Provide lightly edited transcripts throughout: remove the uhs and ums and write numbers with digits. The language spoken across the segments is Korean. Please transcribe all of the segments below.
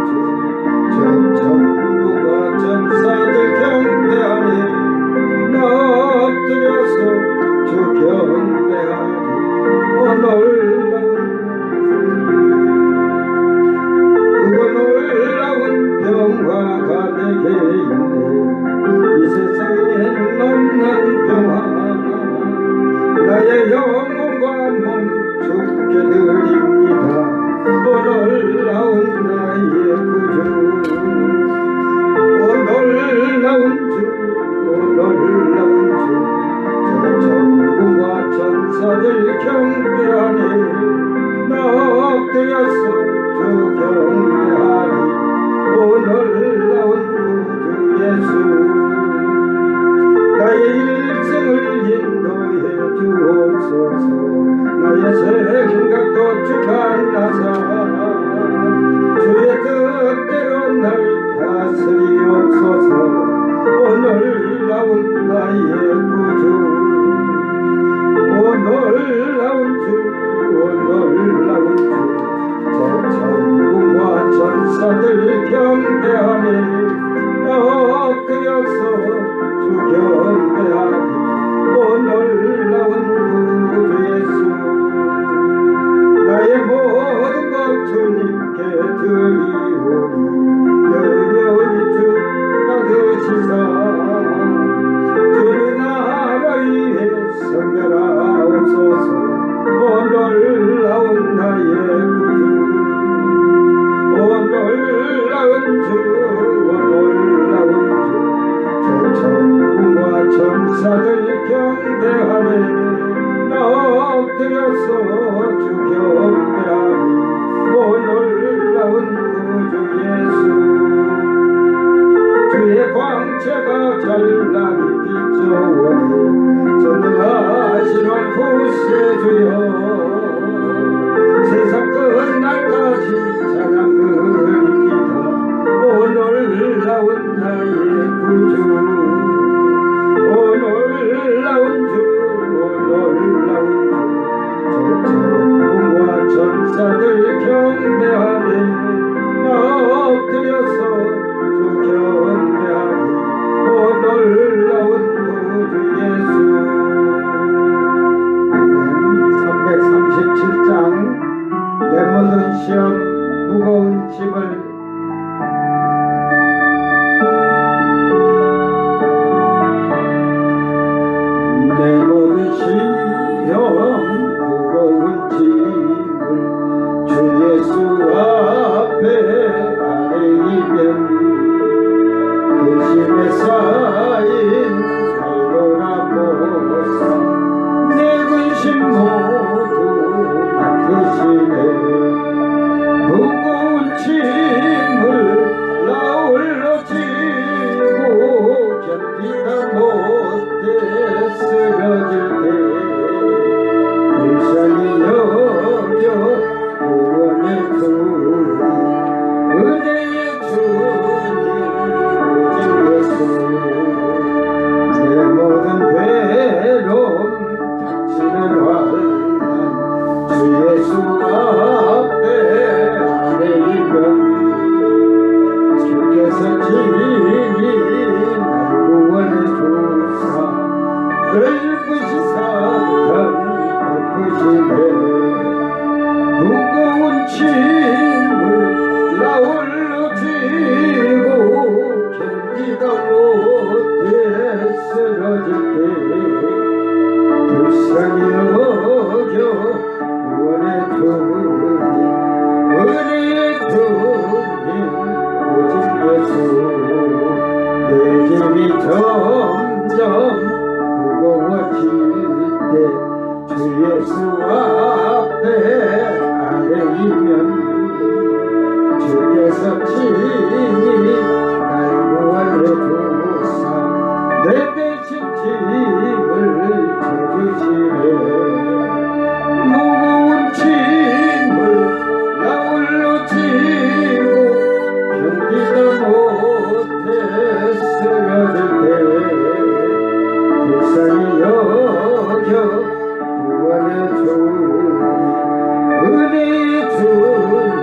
주 전천부가 전사들 경배하니 나 엎드려서 주 경배하니 놀라운 평화가 내게 있네. 이 세상에 없는 평화 나의 영혼과 몸 주께 드립니다. 놀라운 나의 구주 놀라운 주 놀라운 주 전국과 천사들 경배하니 나 엎드려서 주 경배하니 놀라운 구주 예수 나의 일생을 인도해 주옵소서. 나의 생각도 주관하사 주의 뜻대로 날 다스리옵소서. 놀라운 나의 구주 놀라운 주 놀라운 주 천국과 천사들 경배하니 엎드려서 주 경배하니 놀라운 구주 예수 나의 모든 것 주님께 드리오니 영원히 주 받으시사 주의 나라 위에 섬겨라옵소서. 놀라운 나의 구주 놀라운 주 놀라운 주 천국과 천사들 경배하네 나 엎드려서 주 경배하니 놀라운 구주 예수 주의 광채가 찬란히 비춰오니 전능하신 구세주여 세상 끝날까지 찬양 드립니다. 놀라운 나의 구주 놀라운 주 놀라운 주 천국과 천사들 경배하네 나 엎드려서 주 경배하니 놀라운 구주 예수 337장 내 모든 시험 무거운 짐을 내 모든 시험 무거운 짐을 주 예수 앞에 아뢰이면 근심에 쌓인 살돌아보사 내 근심 모두 맡으시네. 무거운 짐을 나 홀로 지고 견디다 못해 쓰러질 때 불쌍히 여겨 구원의 주님 은혜의 주님 오직 예수 내 모든 괴로움 당신의 환난 주 예수 앞에 아뢰이면 주께서 친히 날 구원해 주사 넓으신 사랑 베푸시네. 무거운 짐을 나 홀로 지고 견디다 못해 쓰러질 때 불쌍히 여겨 구원의 주님 은혜의 주님 오직 예수 내 짐이 점점 무거워질 때 주 예수 앞에 아뢰이면 주께서 친히 날 구원해 주사 내 대신 짐을 져주시네. 무거운 짐을 나 홀로 지고 견디다 못해 쓰러질 때 불쌍히 여겨 구원의 주님 은혜의 주님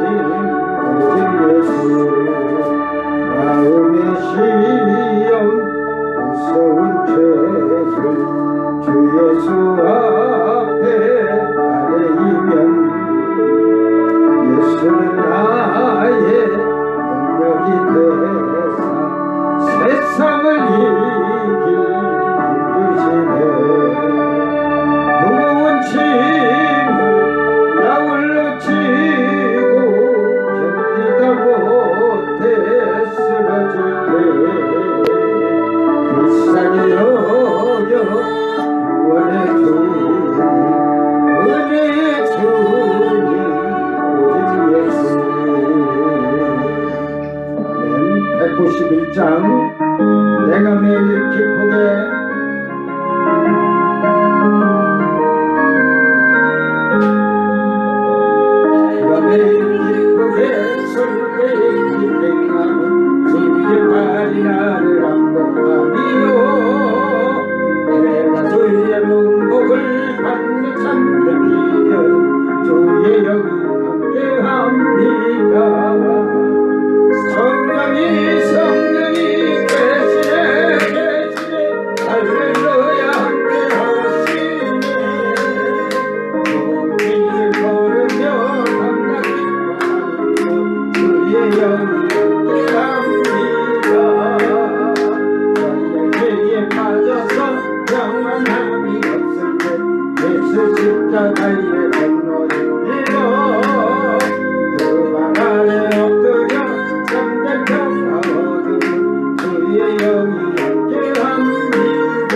10장 내가 매일 기쁘게 주의 발이 나를 안복하리요 내가 주의 문복을 받는 참된 비결 주의 영이 함께합니다 성령이 계시네 할렐루야 함께하시네 좋은 길을 걸으며 감각 기뻐하는 주의 영이 영원함이 없을 때 예수 십자가에 건너리고 그 방 안에 엎드려 참된 평화 얻으면 주의 영이 함께합니다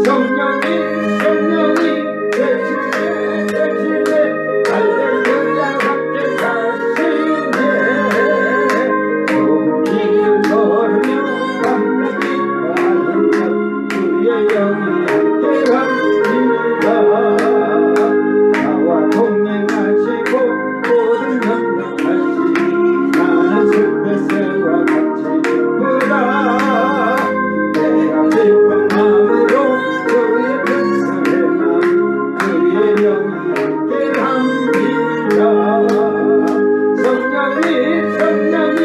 성령이 대신에 할렐루야 함께 가시네 좋은 길 걸으며 감격 기뻐하는 주의 영이 함께합니다 나와 동행하시고 모든 협력하시니 나는 숲에서와 같이 기쁘다 내가 기쁜 마음으로 주의 백성의 마음 주의 영이 함께합니다 성령이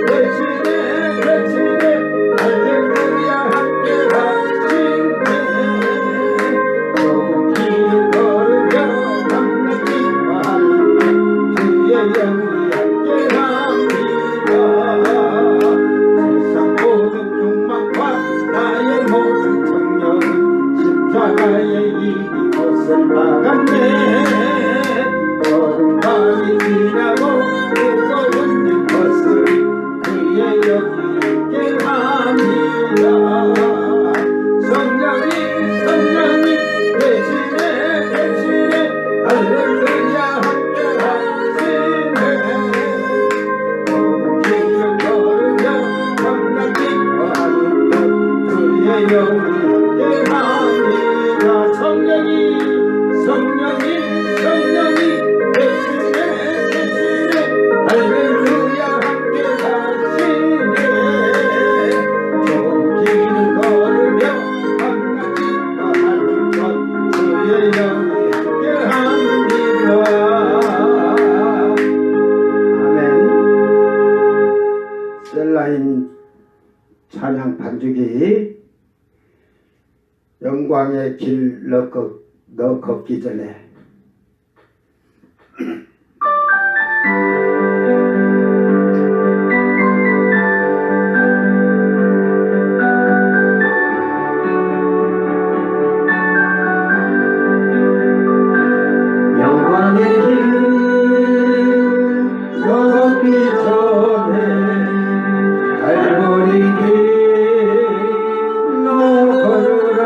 대신에 할렐루야 함께하시네 좋은 길 걸으며 감격 기뻐하는 주의 영이 함께합니다 세상 모든 욕망과 나의 모든 청력은 십자가의 이 곳을 막았네 어둠 밤이 지나고 무거운 이 것을 주의 영이 함께합니다 성령이 대신에 할렐루야 함께하시네 좋은 길을 걸으며 감격 기뻐하는 것 주의 영이 함께합니다 성령이 대신에 할렐루야 함께하시네 좋은 길을 걸으며 감격 기뻐하는 것 주의 영이 함께합니다 아멘 셀라인 찬양 반주기 영광의 길 너 걷기 전에 영광의 길 너 걷기 전에 갈보리 길 너 걸으라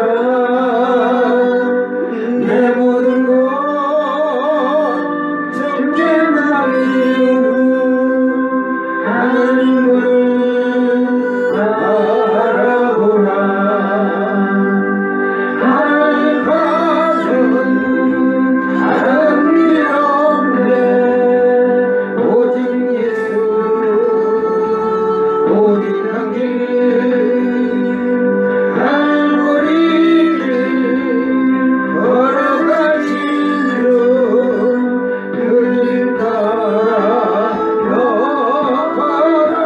내 모든 것 주께 맡기고 하나님을 바라보라 하나님 가슴은 다른 길 없네 오직 예수 오직 한 길 갈보리 길 걸어가시는 그 길 따라 너 걸어라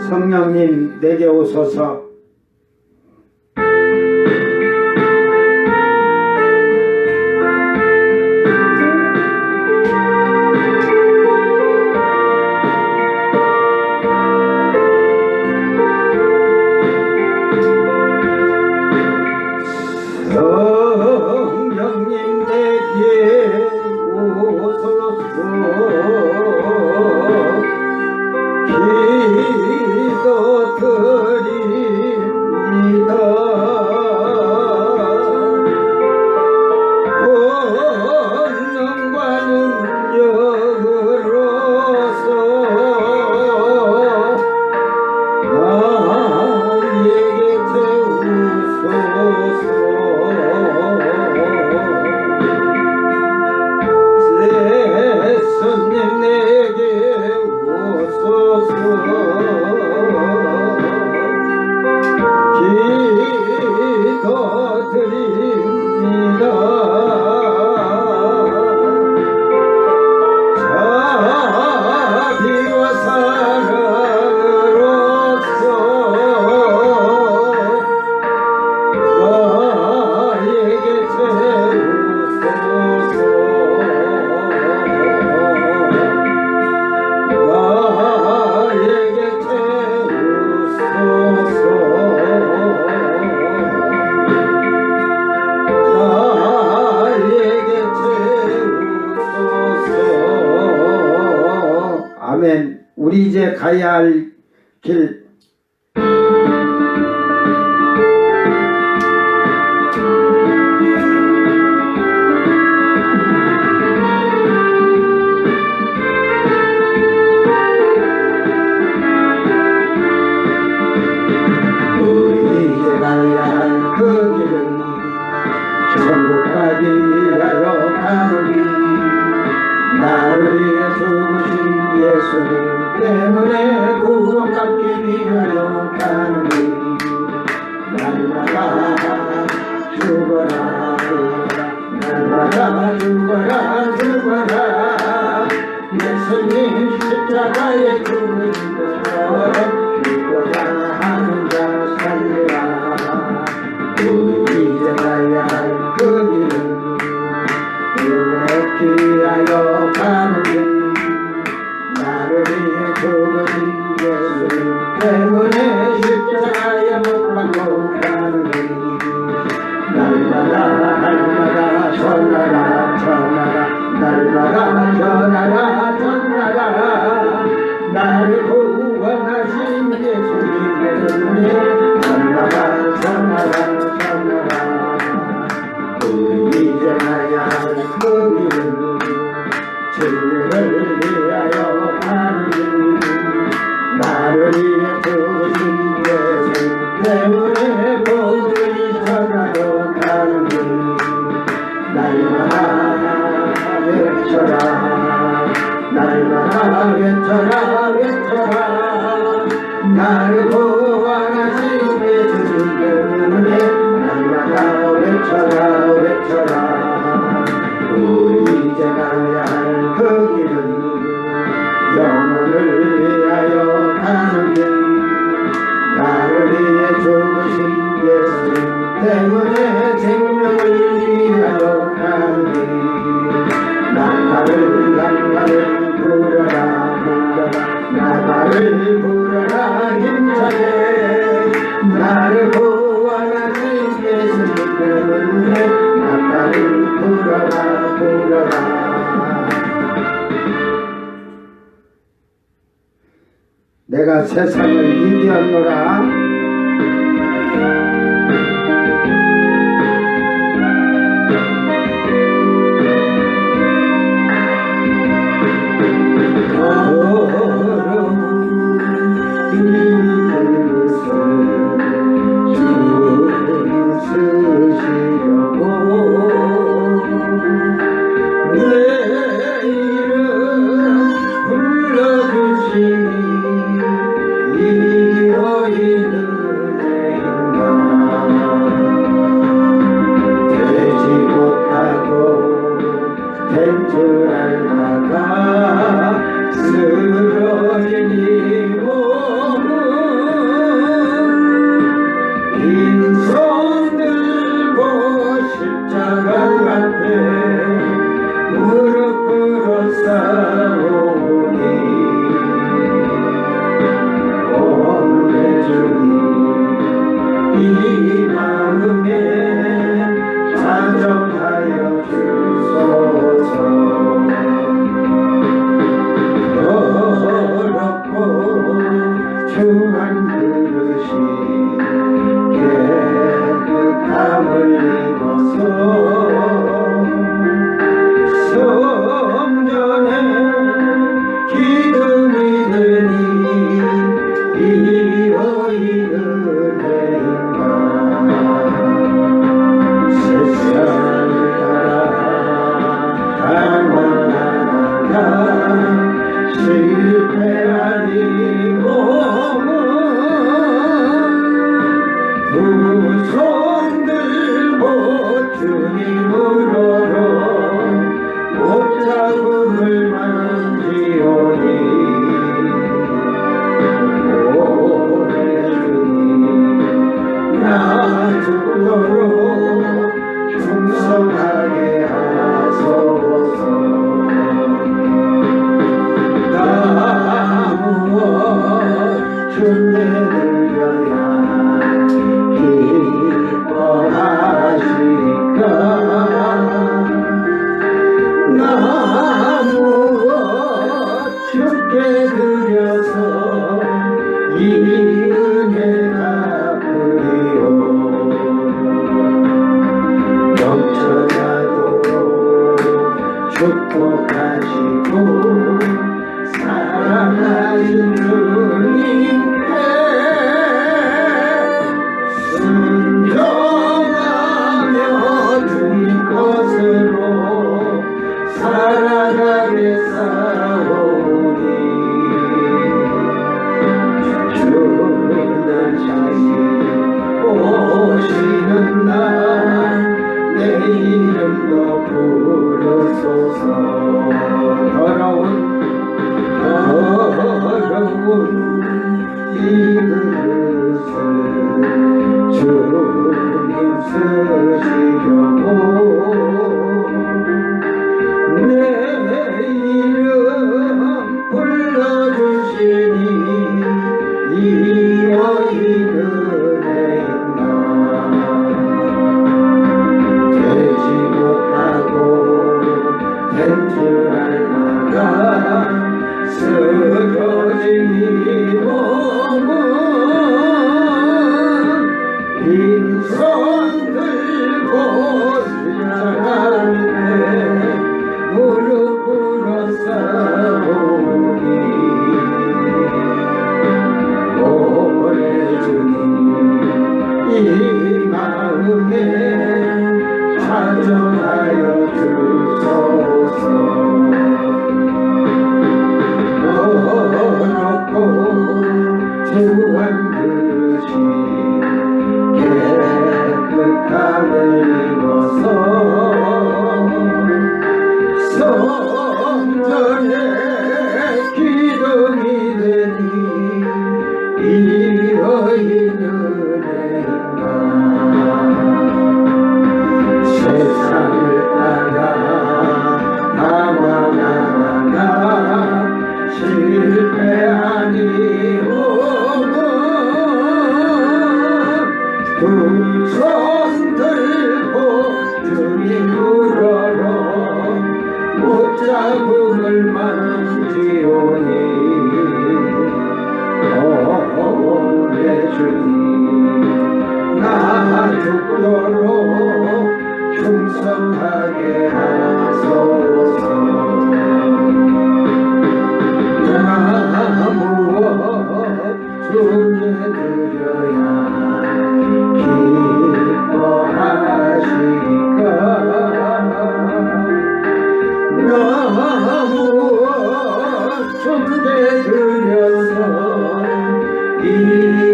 성령님 내게 오소서. 성령님 내게 오소서. 기도드립니다. 권능과 능력으로서 나에게 태우소서. 예수님 내게 오소서. 기도드립니다. 자비와 사랑으로서 나에게 태우소서. 나에게 태우소서. 나에게 태우소서. 아멘. 우리 이제 가야 할 길, 그 길은 천국까지 위하여 가는 길. 나를 위해 죽으신 예수님 때문에 구원받기 위하여 가는 길. 날마다 죽어라 죽어라, 날마다 죽어라 죽어라. 예수님 십자가에 죽으신 것처럼 죽고자 하는 자 살리라. 우리 이제 가야 할 그 길은 영원히 위하여 가는 길. 나를 위해 죽으신 예수님 때문에 십자가에 못 박고 가는 길. 날마다 날마다 전하라 전하라, 날마다 전하라 전하라. 나를 구원하신 예수님 때문에 전하라 전하라 전하라. 우리 이제 가야 할 그 길은 진리를 위하여 가는 길. 나를 위해 죽으신 예수 때문에 복을 전하러 가는 길. 날마다 외쳐라 날마다 외쳐라 외쳐라. 나를 구원하신 예수님 때문에 날마다 외쳐라 외쳐라. 우리 이제 가야 할 그 길은 영혼을 위하여 가는 길. 나를 위해 죽으신 예수님 때문에 생명을 위하여 가는 길. 나를 부르라 부르라, 나를 부르라 힘차게. 나를 구원하신 예수님 때문에 나를 부르라 부르라. 내가 세상을 이기었노라. 이 주께 드려서 이 은혜 갚으리오. 넘쳐나도 축복하시고 사랑하신 주님께 순종하며 주님 것으로 살아가겠사오니 주는 다시 오시는 날 내 이름도 부르소서. 더러운 이 그릇을 주님 쓰시려고 내 이름 불러주시니 이어이 은혜인가. 되지 못하고 된 줄 알다가 쓰러진 이 몸은 빈손 들고 십자가에 무릎 꿇었사오니 오래 주님 이 마음에 찾아하여 주소서. 어렵고 주한 듯이 깨끗함을 입어서 성전의 기둥이 되니 이어인 은혜인가. 세상을 따라 방황하다가 실패하니 오면 두 손 들고 주님 불러러 못잡음을 만지오니 내 주님 나 죽도록 충성하게 하소서. 나 무엇 주께 드려야 기뻐하시니까. 나 무엇 주께 드려서 이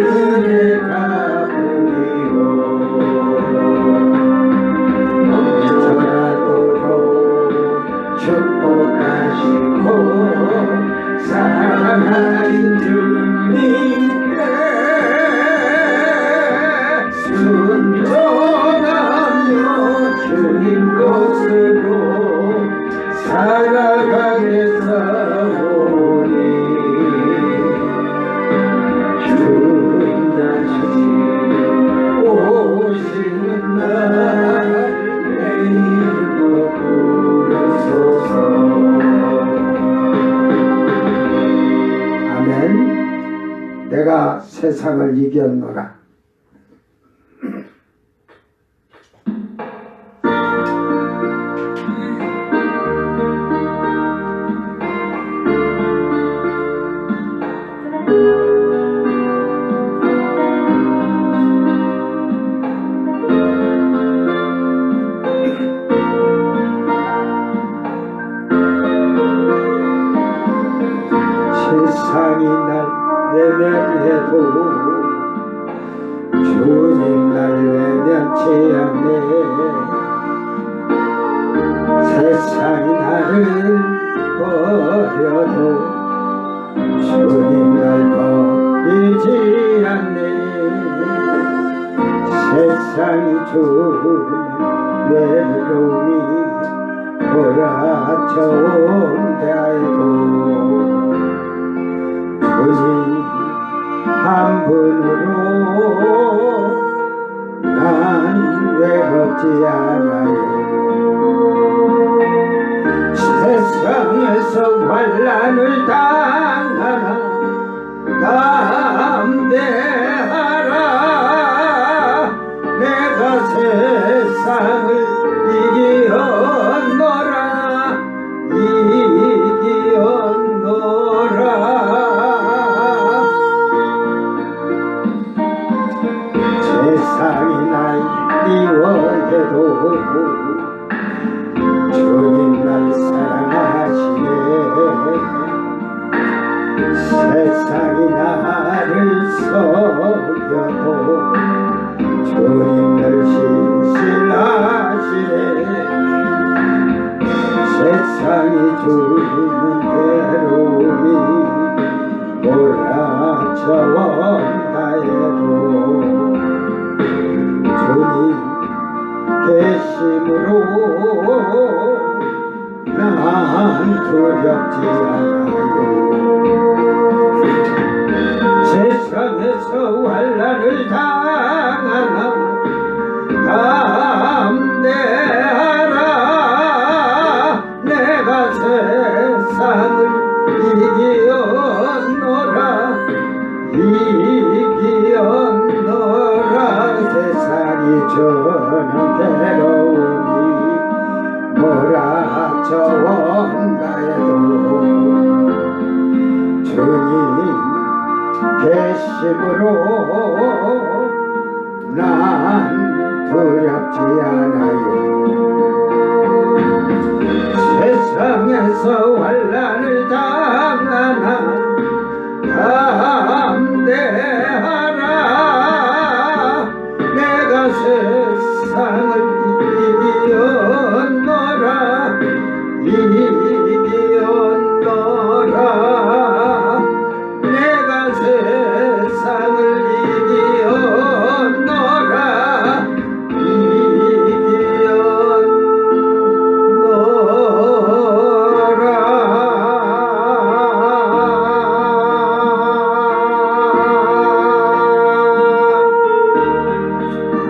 은혜 갚으리오. 넘쳐나도록 축복하시고 사랑하신 주님께 순종하며 주님 것으로 살아가겠사오니 주님 다시 오시는 날 내 이름도 부르소서. 아멘. 내가 세상을 이겼노라. 세상이 날 외면해도 주님 날 외면치 않네. 세상이 나를 버려도 주님 날 버리지 않네. 세상이 주는 외로움이 몰아쳐온다 해도 주님 한 분으로 난 외롭지 않아요. 세상에서 환난을 당하나 담대하라. 내가 세상을 이기었노라. 이기었노라. 세상이 날 미워해도 주님 날 사랑하시네. 세상이 나를 속여도 주님 날 신실하시네. 세상이 주는 괴로움이 몰아쳐온다 해도 주님 계심으로 난 두렵지 않아요. 세상에서 환난을 당하나 담대하라. 내가 세상을 이기었노라. 이기었노라. 세상이 주는 괴로움이 몰아쳐온다 해도 주님 계심으로 난 두렵지 않아요. 세상에서 환난을 당하나 담대하라. 내가 세상을 이기었노라. 이기었노라. 내가 세상을 이기었노라. 이기었노라.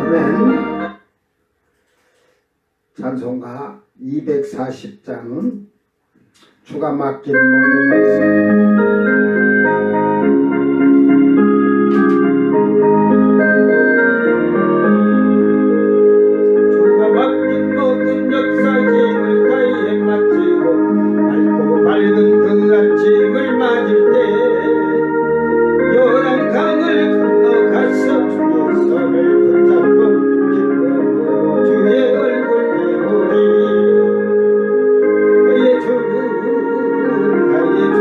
아멘. 찬송가 240장은 주가 맡긴 모든 말씀. 주가 맡긴 모든 역사 힘을 다해 마치고 밝고 밝은 그 아침을 맞을 때 요단강을 건너가서 주의 손을 붙잡고 기쁨으로 주의 얼굴 배우리. 나의 주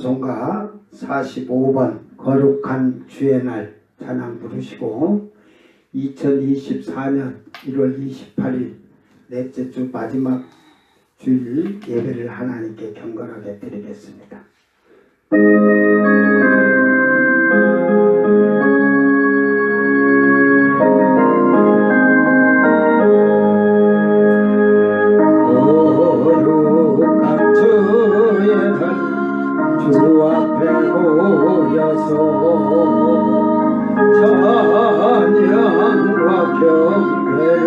찬송가 45번 거룩한 주의 날 찬양 부르시고 2024년 1월 28일 넷째 주 마지막 주일 예배를 하나님께 경건하게 드리겠습니다. 거룩한 주의 날 주 앞에 모여서 찬양과 경배를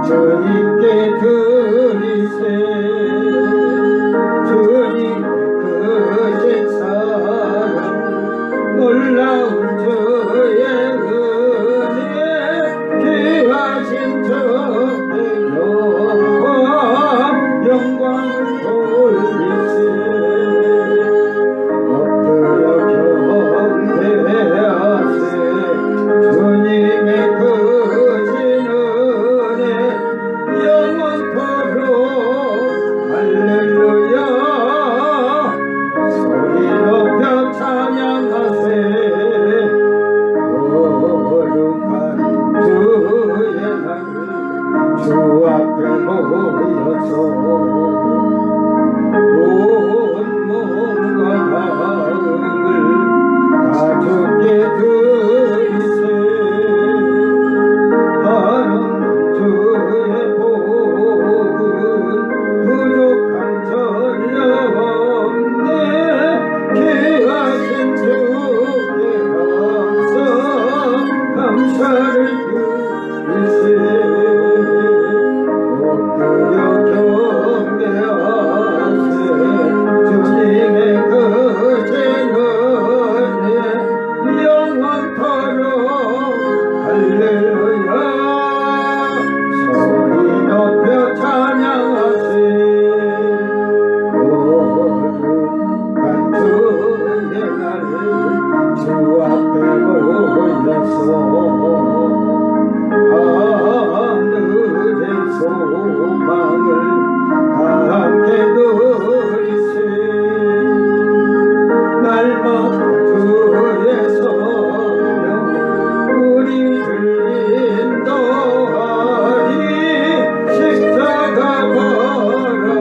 주님께 드리세. 주님의 크신 사랑 놀라운 주의 은혜 귀하신 주의 영광을 돌리세. 엎드려 경배하세. 주님의 크신 은혜 영원토록 할렐루야. 소리 높여 찬양하세. 거룩한 주의 날 주 앞에 모여서 온 몸과 마음을 다 주께 드리세. 하나님 주의 복은 부족한 전혀 없네. 귀하신 주께 항상 감사를 드리세. 엎드려 경배하세. 주님의 크신 은혜 영원토록 할렐루야. 소리 높여 찬양하세. 거룩한 주의 날을 주 앞에 모여서 하늘의 소망을 함께 누리세. 날마다 주의 성령 우리를 인도하리. 십자가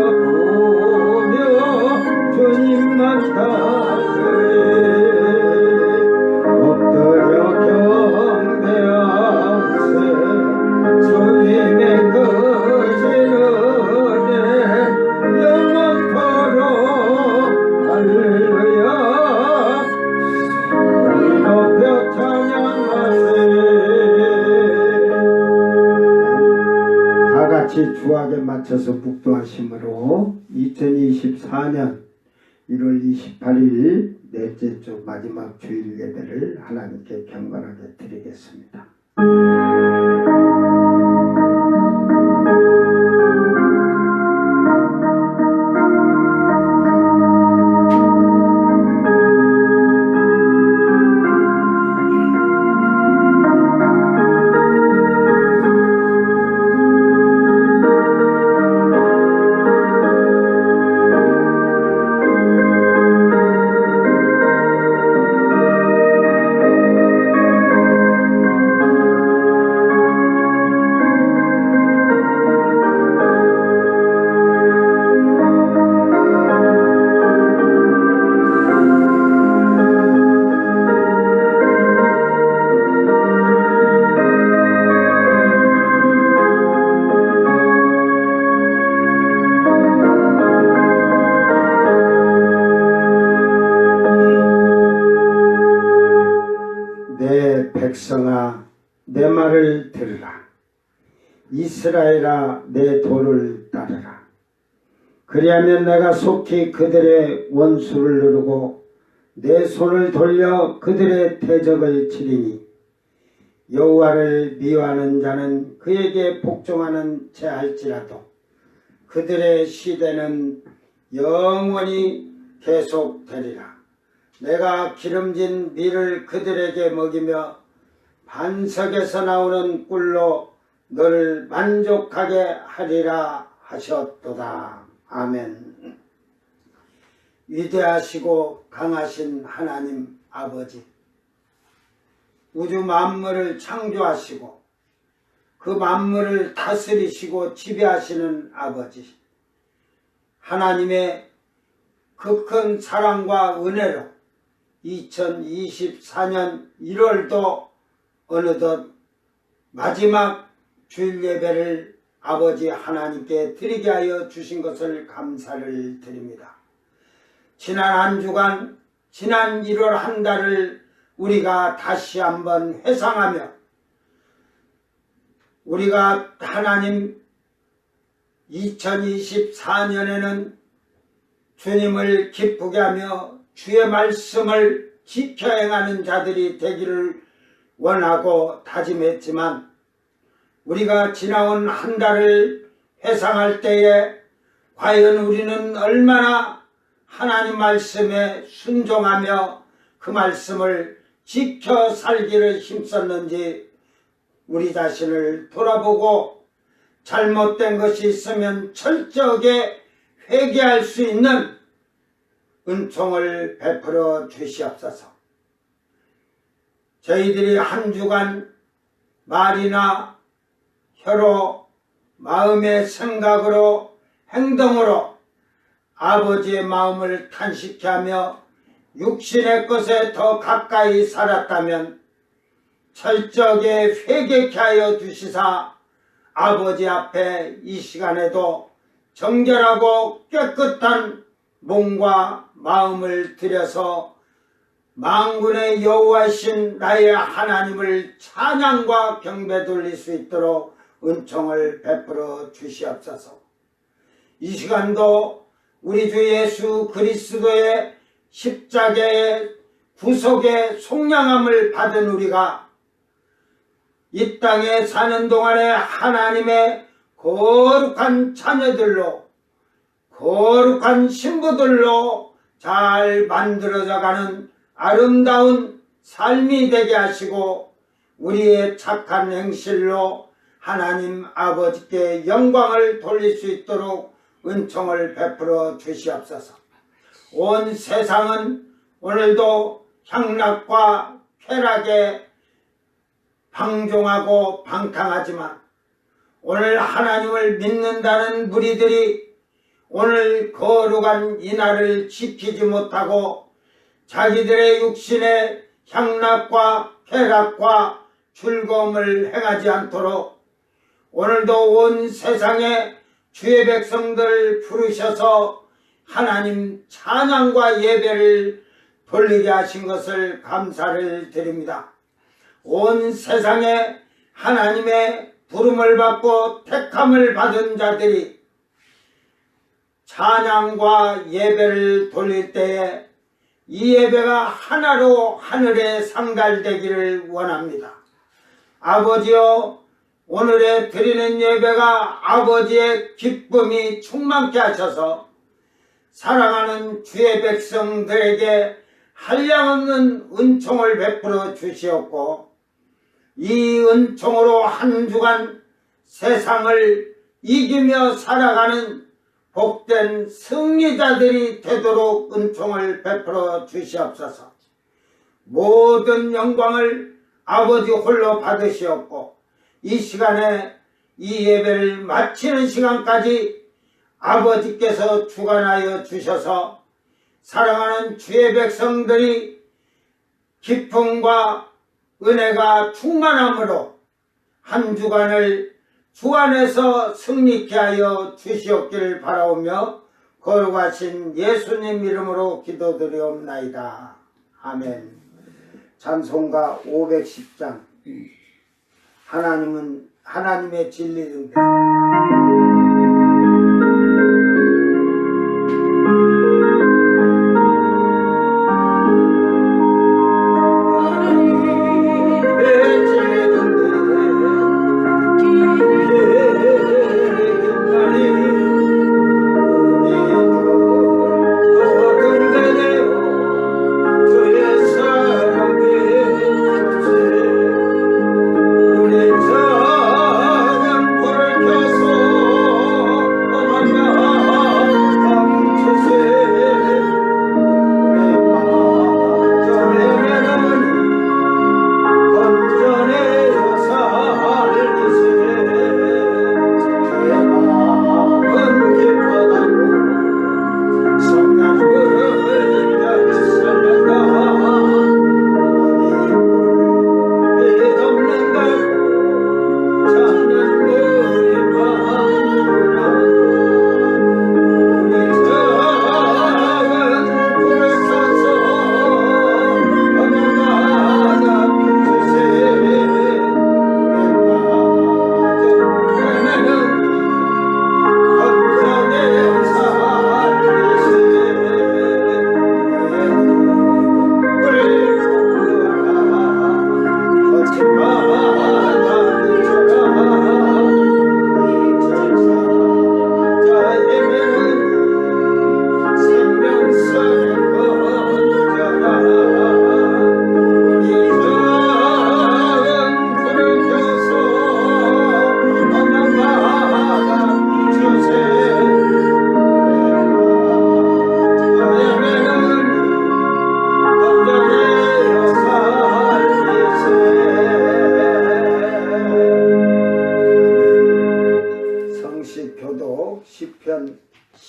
바라보며 주님만 따르리. 엎드려 경배하세. 주님의 크신 은혜 영원토록 할렐루야. 소리 높여 찬양하세. 다같이 주악에 맞춰서 묵도하심으로 2024년 1월 28일 넷째 주 마지막 주일 예배를 하나님께 경건하게 드리겠습니다. 내 백성아 내 말을 들으라. 이스라엘아 내 도를 따르라. 그리하면 내가 속히 그들의 원수를 누르고 내 손을 돌려 그들의 대적을 치리니 여호와를 미워하는 자는 그에게 복종하는 채할지라도 그들의 시대는 영원히 계속되리라. 내가 기름진 밀을 그들에게 먹이며 반석에서 나오는 꿀로 너를 만족하게 하리라 하셨도다. 아멘. 위대하시고 강하신 하나님 아버지, 우주 만물을 창조하시고 그 만물을 다스리시고 지배하시는 아버지, 하나님의 그 큰 사랑과 은혜로 2024년 1월도 어느덧 마지막 주일 예배를 아버지 하나님께 드리게 하여 주신 것을 감사를 드립니다. 지난 한 주간, 지난 1월 한 달을 우리가 다시 한번 회상하며 우리가 하나님 2024년에는 주님을 기쁘게 하며 주의 말씀을 지켜 행하는 자들이 되기를 원하고 다짐했지만, 우리가 지나온 한 달을 회상할 때에 과연 우리는 얼마나 하나님 말씀에 순종하며 그 말씀을 지켜 살기를 힘썼는지 우리 자신을 돌아보고 잘못된 것이 있으면 철저하게 회개할 수 있는 은총을 베풀어 주시옵소서. 저희들이 한 주간 말이나 혀로, 마음의 생각으로, 행동으로 아버지의 마음을 탄식케 하며 육신의 것에 더 가까이 살았다면 철저하게 회개케 하여 주시사 아버지 앞에 이 시간에도 정결하고 깨끗한 몸과 마음을 들여서 만군의 여호와신 나의 하나님을 찬양과 경배 돌릴 수 있도록 은총을 베풀어 주시옵소서. 이 시간도 우리 주 예수 그리스도의 십자가의 구속의 속량함을 받은 우리가 이 땅에 사는 동안에 하나님의 거룩한 자녀들로, 거룩한 신부들로 잘 만들어져가는 아름다운 삶이 되게 하시고 우리의 착한 행실로 하나님 아버지께 영광을 돌릴 수 있도록 은총을 베풀어 주시옵소서. 온 세상은 오늘도 향락과 쾌락에 방종하고 방탕하지만 오늘 하나님을 믿는다는 무리들이 오늘 거룩한 이날을 지키지 못하고 자기들의 육신의 향락과 쾌락과 즐거움을 행하지 않도록 오늘도 온 세상에 주의 백성들을 부르셔서 하나님 찬양과 예배를 돌리게 하신 것을 감사를 드립니다. 온 세상에 하나님의 부름을 받고 택함을 받은 자들이 찬양과 예배를 돌릴 때에 이 예배가 하나로 하늘에 상달되기를 원합니다. 아버지여, 오늘에 드리는 예배가 아버지의 기쁨이 충만케 하셔서 사랑하는 주의 백성들에게 한량없는 은총을 베풀어 주시옵고 이 은총으로 한 주간 세상을 이기며 살아가는 복된 승리자들이 되도록 은총을 베풀어 주시옵소서. 모든 영광을 아버지 홀로 받으시옵고 이 시간에 이 예배를 마치는 시간까지 아버지께서 주관하여 주셔서 사랑하는 주의 백성들이 기쁨과 은혜가 충만함으로 한 주간을 주 안에서 승리케 하여 주시옵기를 바라오며 거룩하신 예수님 이름으로 기도드리옵나이다. 아멘. 찬송가 510장 하나님은 하나님의 진리 등대. 찬양불을 켜서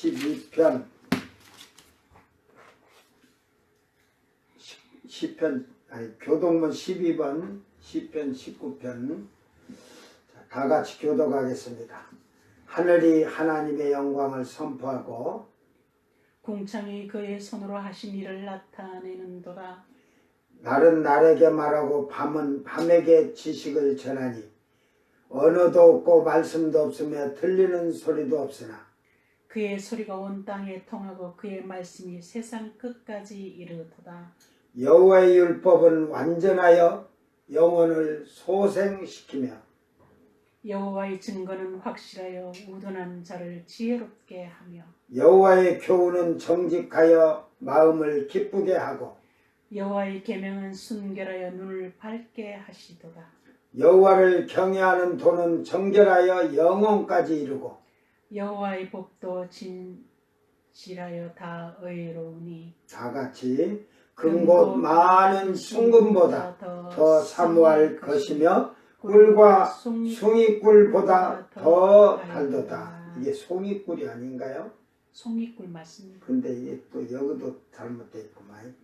12편 시편 교동문 12번 시편 19편 다 같이 교독하겠습니다. 하늘이 하나님의 영광을 선포하고 궁창이 그의 손으로 하신 일을 나타내는도다. 날은 날에게 말하고 밤은 밤에게 지식을 전하니 언어도 없고 말씀도 없으며 들리는 소리도 없으나 그의 소리가 온 땅에 통하고 그의 말씀이 세상 끝까지 이르도다. 여호와의 율법은 완전하여 영혼을 소생시키며 여호와의 증거는 확실하여 우둔한 자를 지혜롭게 하며 여호와의 교훈은 정직하여 마음을 기쁘게 하고 여호와의 계명은 순결하여 눈을 밝게 하시도다. 여호와를 경외하는 도는 정결하여 영혼까지 이루고 여호와의 법도 진실하여 다 의로우니 다 같이 금곧 많은 순금보다 더 사모할 것이며 꿀과 숭이꿀보다 더 달도다. 이게 송이꿀이 아닌가요? 송이꿀 맞습니다. 근데 이게 또 여기도 잘못되어 있구만.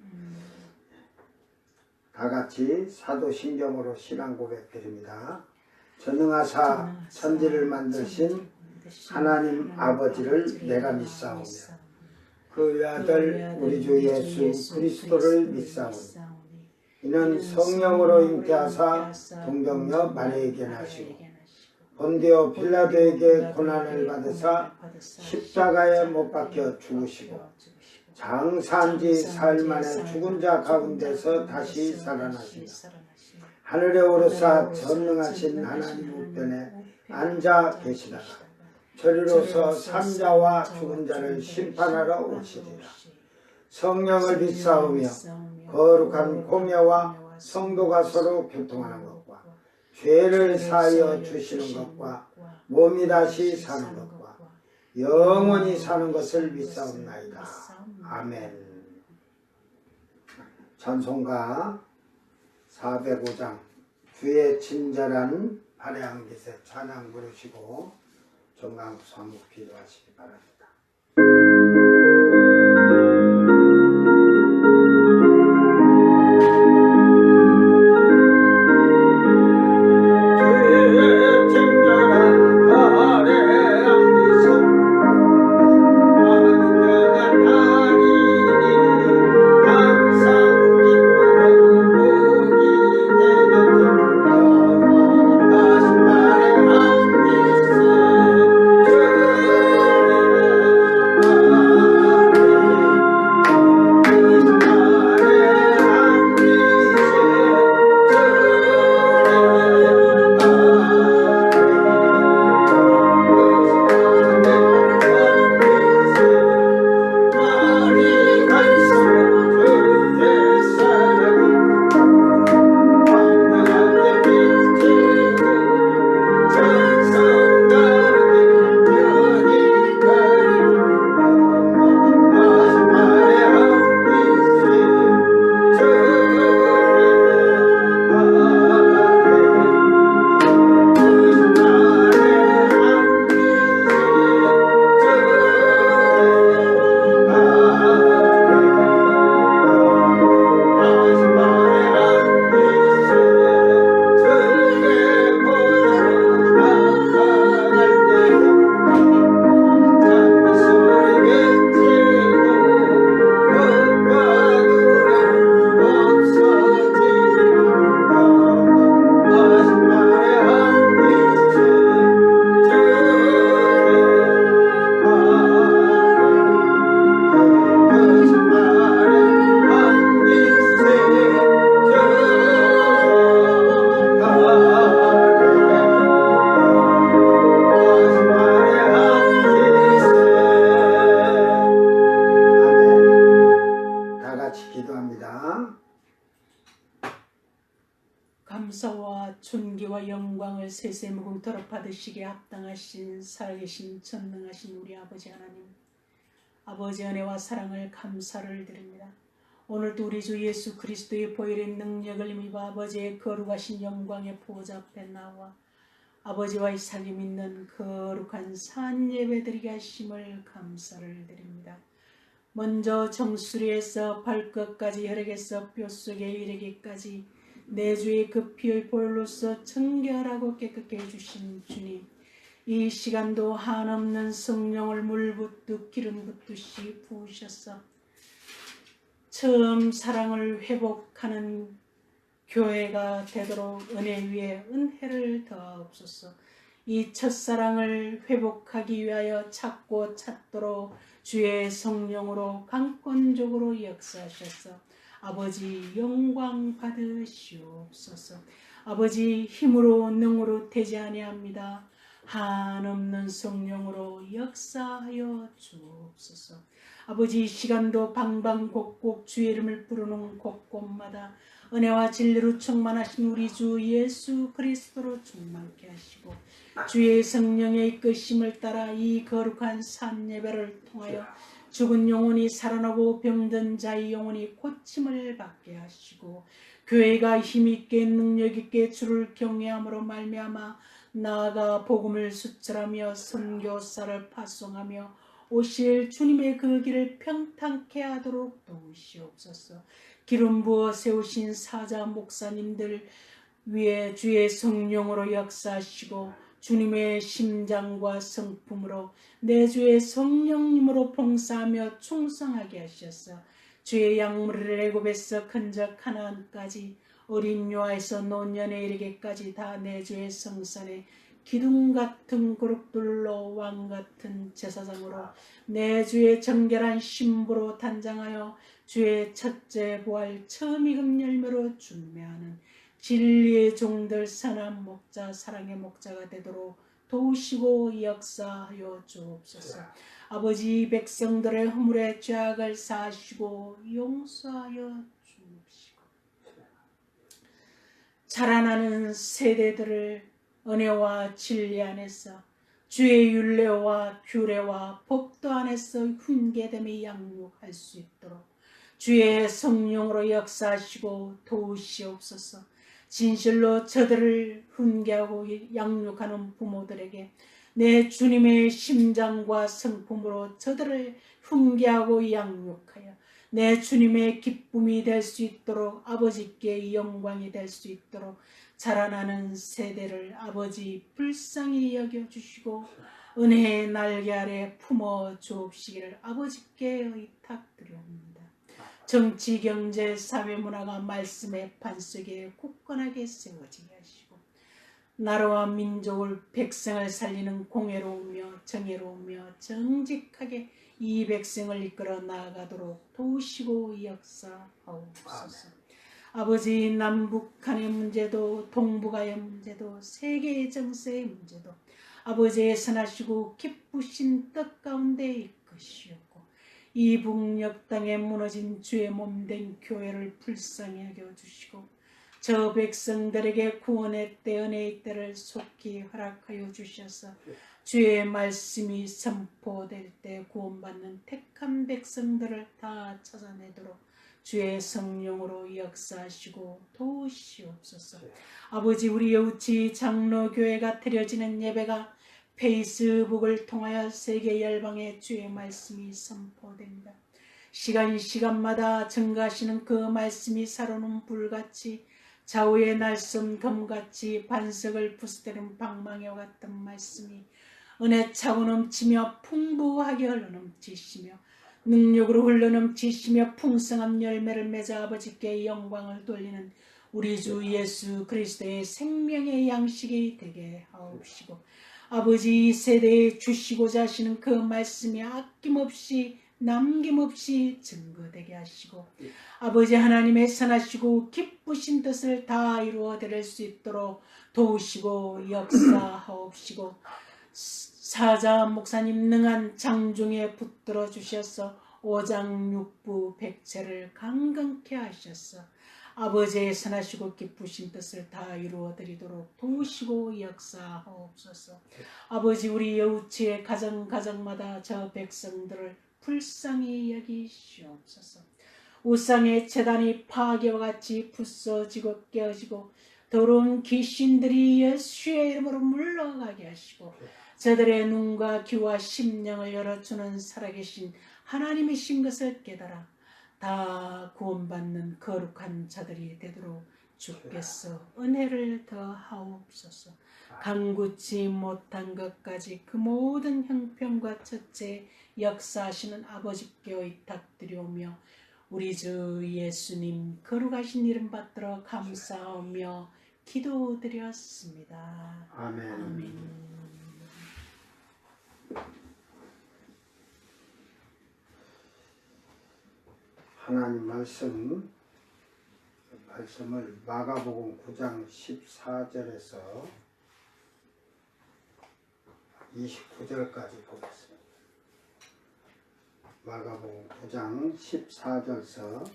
다 같이 사도신경으로 신앙 고백 드립니다. 전능하사 천지를 만드신 하나님 아버지를 내가 믿사오며 그 아들 우리 주 예수 그리스도를 믿사오니 이는 성령으로 잉태하사 동정녀 마리아에게 나시고 본디오 빌라도에게 고난을 받으사 십자가에 못 박혀 죽으시고 장사한 지 사흘 만에 죽은 자 가운데서 다시 살아나시며 하늘에 오르사 전능하신 하나님 우편에 앉아 계시다가 저리로서 산자와 죽은 자를 심판하러 오시리라. 성령을 믿사오며 거룩한 공예와 성도가 서로 교통하는 것과 죄를 사하여 주시는 것과 몸이 다시 사는 것과 영원히 사는 것을 믿사옵나이다. 아멘. 찬송가 405장 주의 친절한 발향 기세 찬양 부르시고 정강 사목 기도하시기 바랍니다. 감사와 존귀와 영광을 세세무궁토록 받으시기에 합당하신 살아계신 전능하신 우리 아버지 하나님, 아버지 은혜와 사랑을 감사를 드립니다. 오늘도 우리 주 예수 그리스도의 보혈의 능력을 힘입어 아버지의 거룩하신 영광의 보좌 앞에 나와 아버지와의 살림 있는 거룩한 산 예배드리게 하심을 감사를 드립니다. 먼저 정수리에서 발끝까지 혈액에서 뼛속에 이르기까지 내 주의 그 피의 보혈로서 청결하고 깨끗게 해주신 주님, 이 시간도 한없는 성령을 물 붓듯 기름 붓듯이 부으셔서 처음 사랑을 회복하는 교회가 되도록 은혜 위에 은혜를 더하옵소서. 이 첫사랑을 회복하기 위하여 찾고 찾도록 주의 성령으로 강권적으로 역사하셔서 아버지 영광 받으시옵소서. 아버지 힘으로 능으로 되지 아니합니다. 한없는 성령으로 역사하여 주옵소서. 아버지, 이 시간도 방방곡곡 주의 이름을 부르는 곳곳마다 은혜와 진리로 충만하신 우리 주 예수 그리스도로 충만케 하시고 주의 성령의 이끄심을 따라 이 거룩한 산 예배를 통하여 죽은 영혼이 살아나고 병든 자의 영혼이 고침을 받게 하시고 교회가 힘있게 능력있게 주를 경외함으로 말미암아 나아가 복음을 수출하며 선교사를 파송하며 오실 주님의 그 길을 평탄케 하도록 도우시옵소서. 기름 부어 세우신 사자 목사님들 위에 주의 성령으로 역사하시고 주님의 심장과 성품으로 내 주의 성령님으로 봉사하며 충성하게 하셔서 주의 약물을 애굽에서 큰적 하나안까지 어린 요하에서 노년에 이르기까지 다 내 주의 성산에 기둥 같은 그룹들로 왕 같은 제사장으로 내 주의 정결한 신부로 단장하여 주의 첫째 부활 처음 익은 열매로 준매하는 진리의 종들 선한 목자 사랑의 목자가 되도록 도우시고 역사하여 주옵소서. 아버지, 백성들의 허물의 죄악을 사하시고 용서하여 주옵시고 자라나는 세대들을 은혜와 진리 안에서 주의 율례와 규례와 법도 안에서 훈계됨이 양육할 수 있도록 주의 성령으로 역사하시고 도우시옵소서. 진실로 저들을 훈계하고 양육하는 부모들에게 내 주님의 심장과 성품으로 저들을 훈계하고 양육하여 내 주님의 기쁨이 될 수 있도록 아버지께 영광이 될 수 있도록 자라나는 세대를 아버지 불쌍히 여겨주시고 은혜의 날개 아래 품어 주옵시기를 아버지께 의탁드립니다. 정치, 경제, 사회, 문화가 말씀의 반석에 굳건하게 세워지게 하시고 나라와 민족을 백성을 살리는 공의로우며 정의로우며 정직하게 이 백성을 이끌어 나아가도록 도우시고 역사하옵소서. 아버지, 남북 간의 문제도 동북아의 문제도 세계의 정세의 문제도 아버지의 선하시고 기쁘신 뜻 가운데 이끄시옵고 이 북녘 땅에 무너진 주의 몸된 교회를 불쌍히 여겨주시고 저 백성들에게 구원의 때 은혜의 때를 속히 허락하여 주셔서 주의 말씀이 선포될 때 구원받는 택한 백성들을 다 찾아내도록 주의 성령으로 역사하시고 도우시옵소서. 아버지, 우리 여우치 장로교회가 드려지는 예배가 페이스북을 통하여 세계 열방에 주의 말씀이 선포됩니다. 시간마다 증가하시는 그 말씀이 살아오는 불같이 좌우의 날쌘 검같이 반석을 부수대는 방망이와 같은 말씀이 은혜 차고 넘치며 풍부하게 흘러넘치시며 능력으로 흘러넘치시며 풍성한 열매를 맺어 아버지께 영광을 돌리는 우리 주 예수 그리스도의 생명의 양식이 되게 하옵시고 아버지, 이 세대에 주시고자 하시는 그 말씀이 아낌없이 남김없이 증거되게 하시고 아버지 하나님의 선하시고 기쁘신 뜻을 다 이루어 드릴 수 있도록 도우시고 역사하옵시고 사자 목사님 능한 장중에 붙들어 주셔서 오장육부 백체를 강건케 하셔서 아버지의 선하시고 기쁘신 뜻을 다 이루어 드리도록 도우시고 역사하옵소서. 아버지, 우리 여우치의 가정마다 저 백성들을 불쌍히 여기시옵소서. 우상의 재단이 파괴와 같이 부서지고 깨어지고 더러운 귀신들이 예수의 이름으로 물러가게 하시고 저들의 눈과 귀와 심령을 열어주는 살아계신 하나님이신 것을 깨달아 다 구원받는 거룩한 자들이 되도록 주께서 은혜를 더하옵소서. 간구치 못한 것까지 그 모든 형편과 처체 역사하시는 아버지께 의탁드리오며 우리 주 예수님 거룩하신 이름 받들어 감사하며 기도드렸습니다. 아멘. 아멘. 하나님 말씀을 마가복음 9장 14절에서 29절까지 보겠습니다. 마가복음 9장 14절에서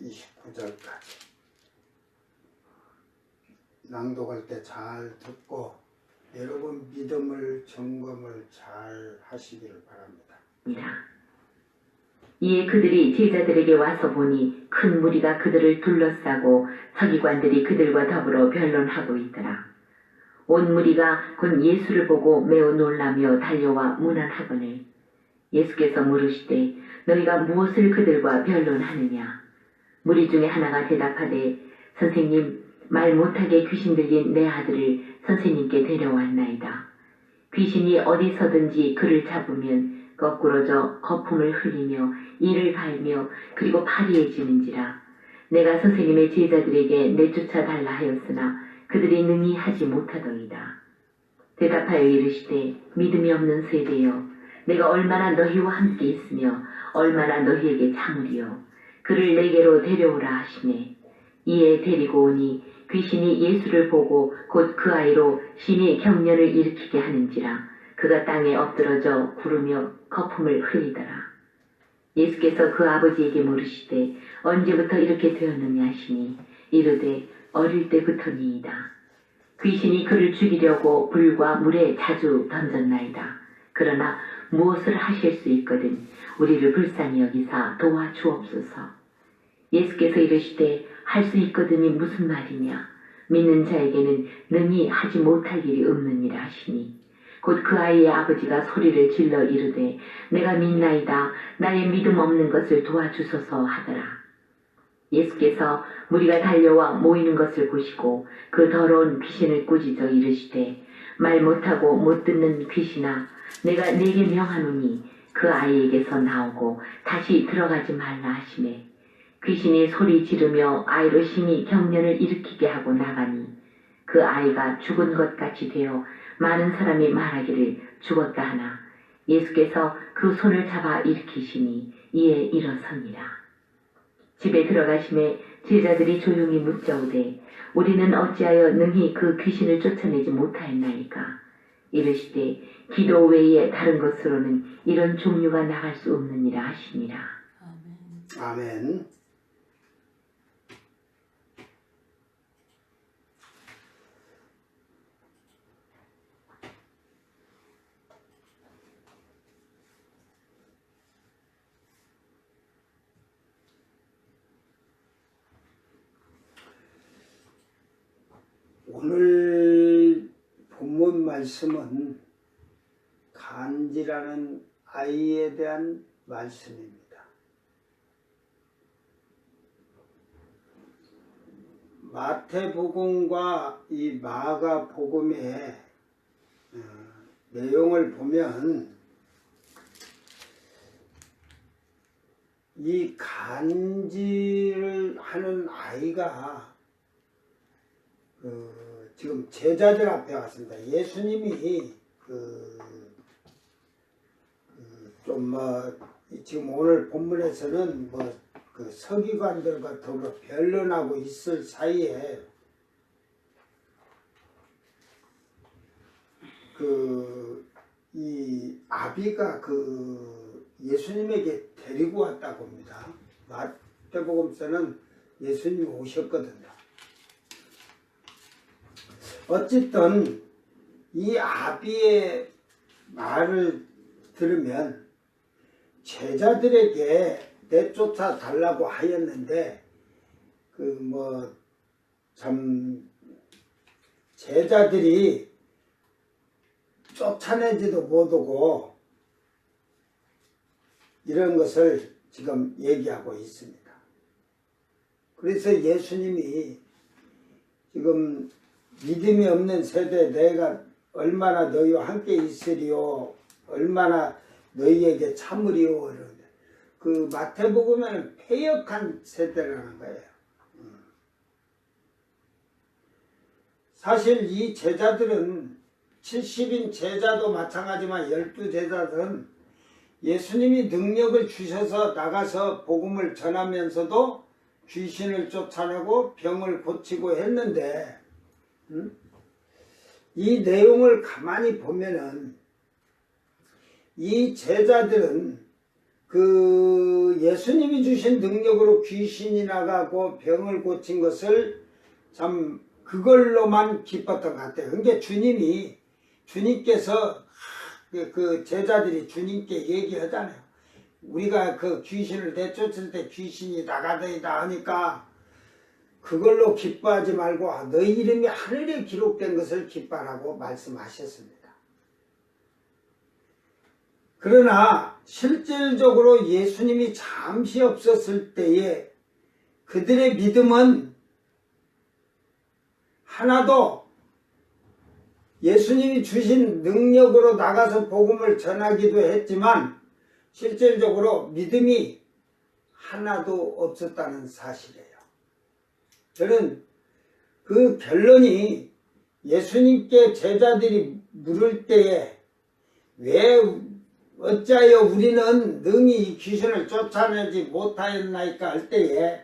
29절까지 낭독할 때 잘 듣고 여러분 믿음을 점검을 잘 하시기를 바랍니다. 이에 그들이 제자들에게 와서 보니 큰 무리가 그들을 둘러싸고 서기관들이 그들과 더불어 변론하고 있더라. 온 무리가 곧 예수를 보고 매우 놀라며 달려와 문안하거늘 예수께서 물으시되 너희가 무엇을 그들과 변론하느냐. 무리 중에 하나가 대답하되 선생님 말 못하게 귀신 들린 내 아들을 선생님께 데려왔나이다. 귀신이 어디서든지 그를 잡으면 거꾸러져 거품을 흘리며 이를 갈며 그리고 파리해지는지라. 내가 선생님의 제자들에게 내쫓아 달라 하였으나 그들이 능히 하지 못하더이다. 대답하여 이르시되 믿음이 없는 세대여 내가 얼마나 너희와 함께 있으며 얼마나 너희에게 참으리요. 그를 내게로 데려오라 하시네. 이에 데리고 오니 귀신이 예수를 보고 곧 그 아이로 심히 경련을 일으키게 하는지라. 그가 땅에 엎드러져 구르며 거품을 흘리더라. 예수께서 그 아버지에게 물으시되 언제부터 이렇게 되었느냐 하시니 이르되 어릴 때부터니이다. 귀신이 그를 죽이려고 불과 물에 자주 던졌나이다. 그러나 무엇을 하실 수 있거든 우리를 불쌍히 여기사 도와주옵소서. 예수께서 이르시되 할 수 있거든이 무슨 말이냐. 믿는 자에게는 능히 하지 못할 일이 없느니라 하시니 곧 그 아이의 아버지가 소리를 질러 이르되 내가 믿나이다. 나의 믿음 없는 것을 도와주소서 하더라. 예수께서 무리가 달려와 모이는 것을 보시고 그 더러운 귀신을 꾸짖어 이르시되 말 못하고 못 듣는 귀신아 내가 네게 명하노니 그 아이에게서 나오고 다시 들어가지 말라 하시매 귀신이 소리 지르며 아이로 심히 경련을 일으키게 하고 나가니 그 아이가 죽은 것 같이 되어 많은 사람이 말하기를 죽었다 하나 예수께서 그 손을 잡아 일으키시니 이에 일어섭니다. 집에 들어가심에 제자들이 조용히 묻자오되 우리는 어찌하여 능히 그 귀신을 쫓아내지 못하였나이까. 이르시되 기도 외에 다른 것으로는 이런 종류가 나갈 수 없느니라 하시니라. 아멘. 오늘 본문 말씀은 간지라는 아이에 대한 말씀입니다. 마태복음과 이 마가복음의 내용을 보면 이 간지를 하는 아이가 지금 제자들 앞에 왔습니다. 예수님이 지금 오늘 본문에서는 그 서기관들과 더불어 변론하고 있을 사이에 이 아비가 예수님에게 데리고 왔다고 합니다. 마태복음서는 예수님이 오셨거든요. 어쨌든 이 아비의 말을 들으면 제자들에게 내쫓아 달라고 하였는데 참 제자들이 쫓아내지도 못하고 이런 것을 지금 얘기하고 있습니다. 그래서 예수님이 지금 믿음이 없는 세대 내가 얼마나 너희와 함께 있으리요 얼마나 너희에게 참으리요 이러는데 그 마태복음에는 패역한 세대라는 거예요. 사실 이 제자들은 70인 제자도 마찬가지지만 12제자들은 예수님이 능력을 주셔서 나가서 복음을 전하면서도 귀신을 쫓아내고 병을 고치고 했는데 이 내용을 가만히 보면은 이 제자들은 그 예수님이 주신 능력으로 귀신이 나가고 병을 고친 것을 참 그걸로만 기뻤던 것 같아요. 그러니까 주님께서 그 제자들이 주님께 얘기하잖아요. 우리가 그 귀신을 내쫓을 때 귀신이 나가더이다 하니까 그걸로 기뻐하지 말고 너희 이름이 하늘에 기록된 것을 기뻐하라고 말씀하셨습니다. 그러나 실질적으로 예수님이 잠시 없었을 때에 그들의 믿음은 하나도 예수님이 주신 능력으로 나가서 복음을 전하기도 했지만 실질적으로 믿음이 하나도 없었다는 사실이에요. 저는 그 결론이 예수님께 제자들이 물을 때에 왜 어찌하여 우리는 능히 이 귀신을 쫓아내지 못하였나이까 할 때에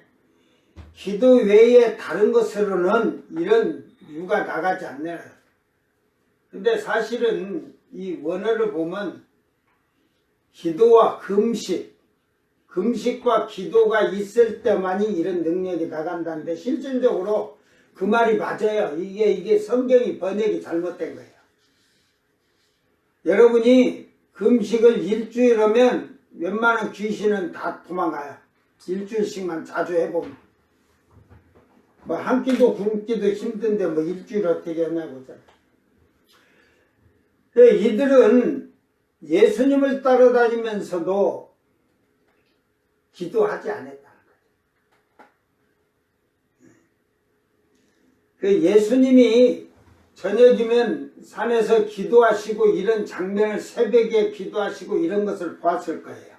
기도 외에 다른 것으로는 이런 유가 나가지 않네요. 근데 사실은 이 원어를 보면 기도와 금식과 기도가 있을 때만이 이런 능력이 나간다는데 실질적으로 그 말이 맞아요. 이게 성경이 번역이 잘못된 거예요. 여러분이 금식을 일주일 하면 웬만한 귀신은 다 도망가요. 일주일씩만 자주 해보면. 뭐 한 끼도 굶기도 힘든데 뭐 일주일 어떻게 하냐고. 이들은 예수님을 따라다니면서도 기도하지 않았다는 거예요. 예수님이 저녁이면 산에서 기도하시고 이런 장면을 새벽에 기도하시고 이런 것을 보았을 거예요.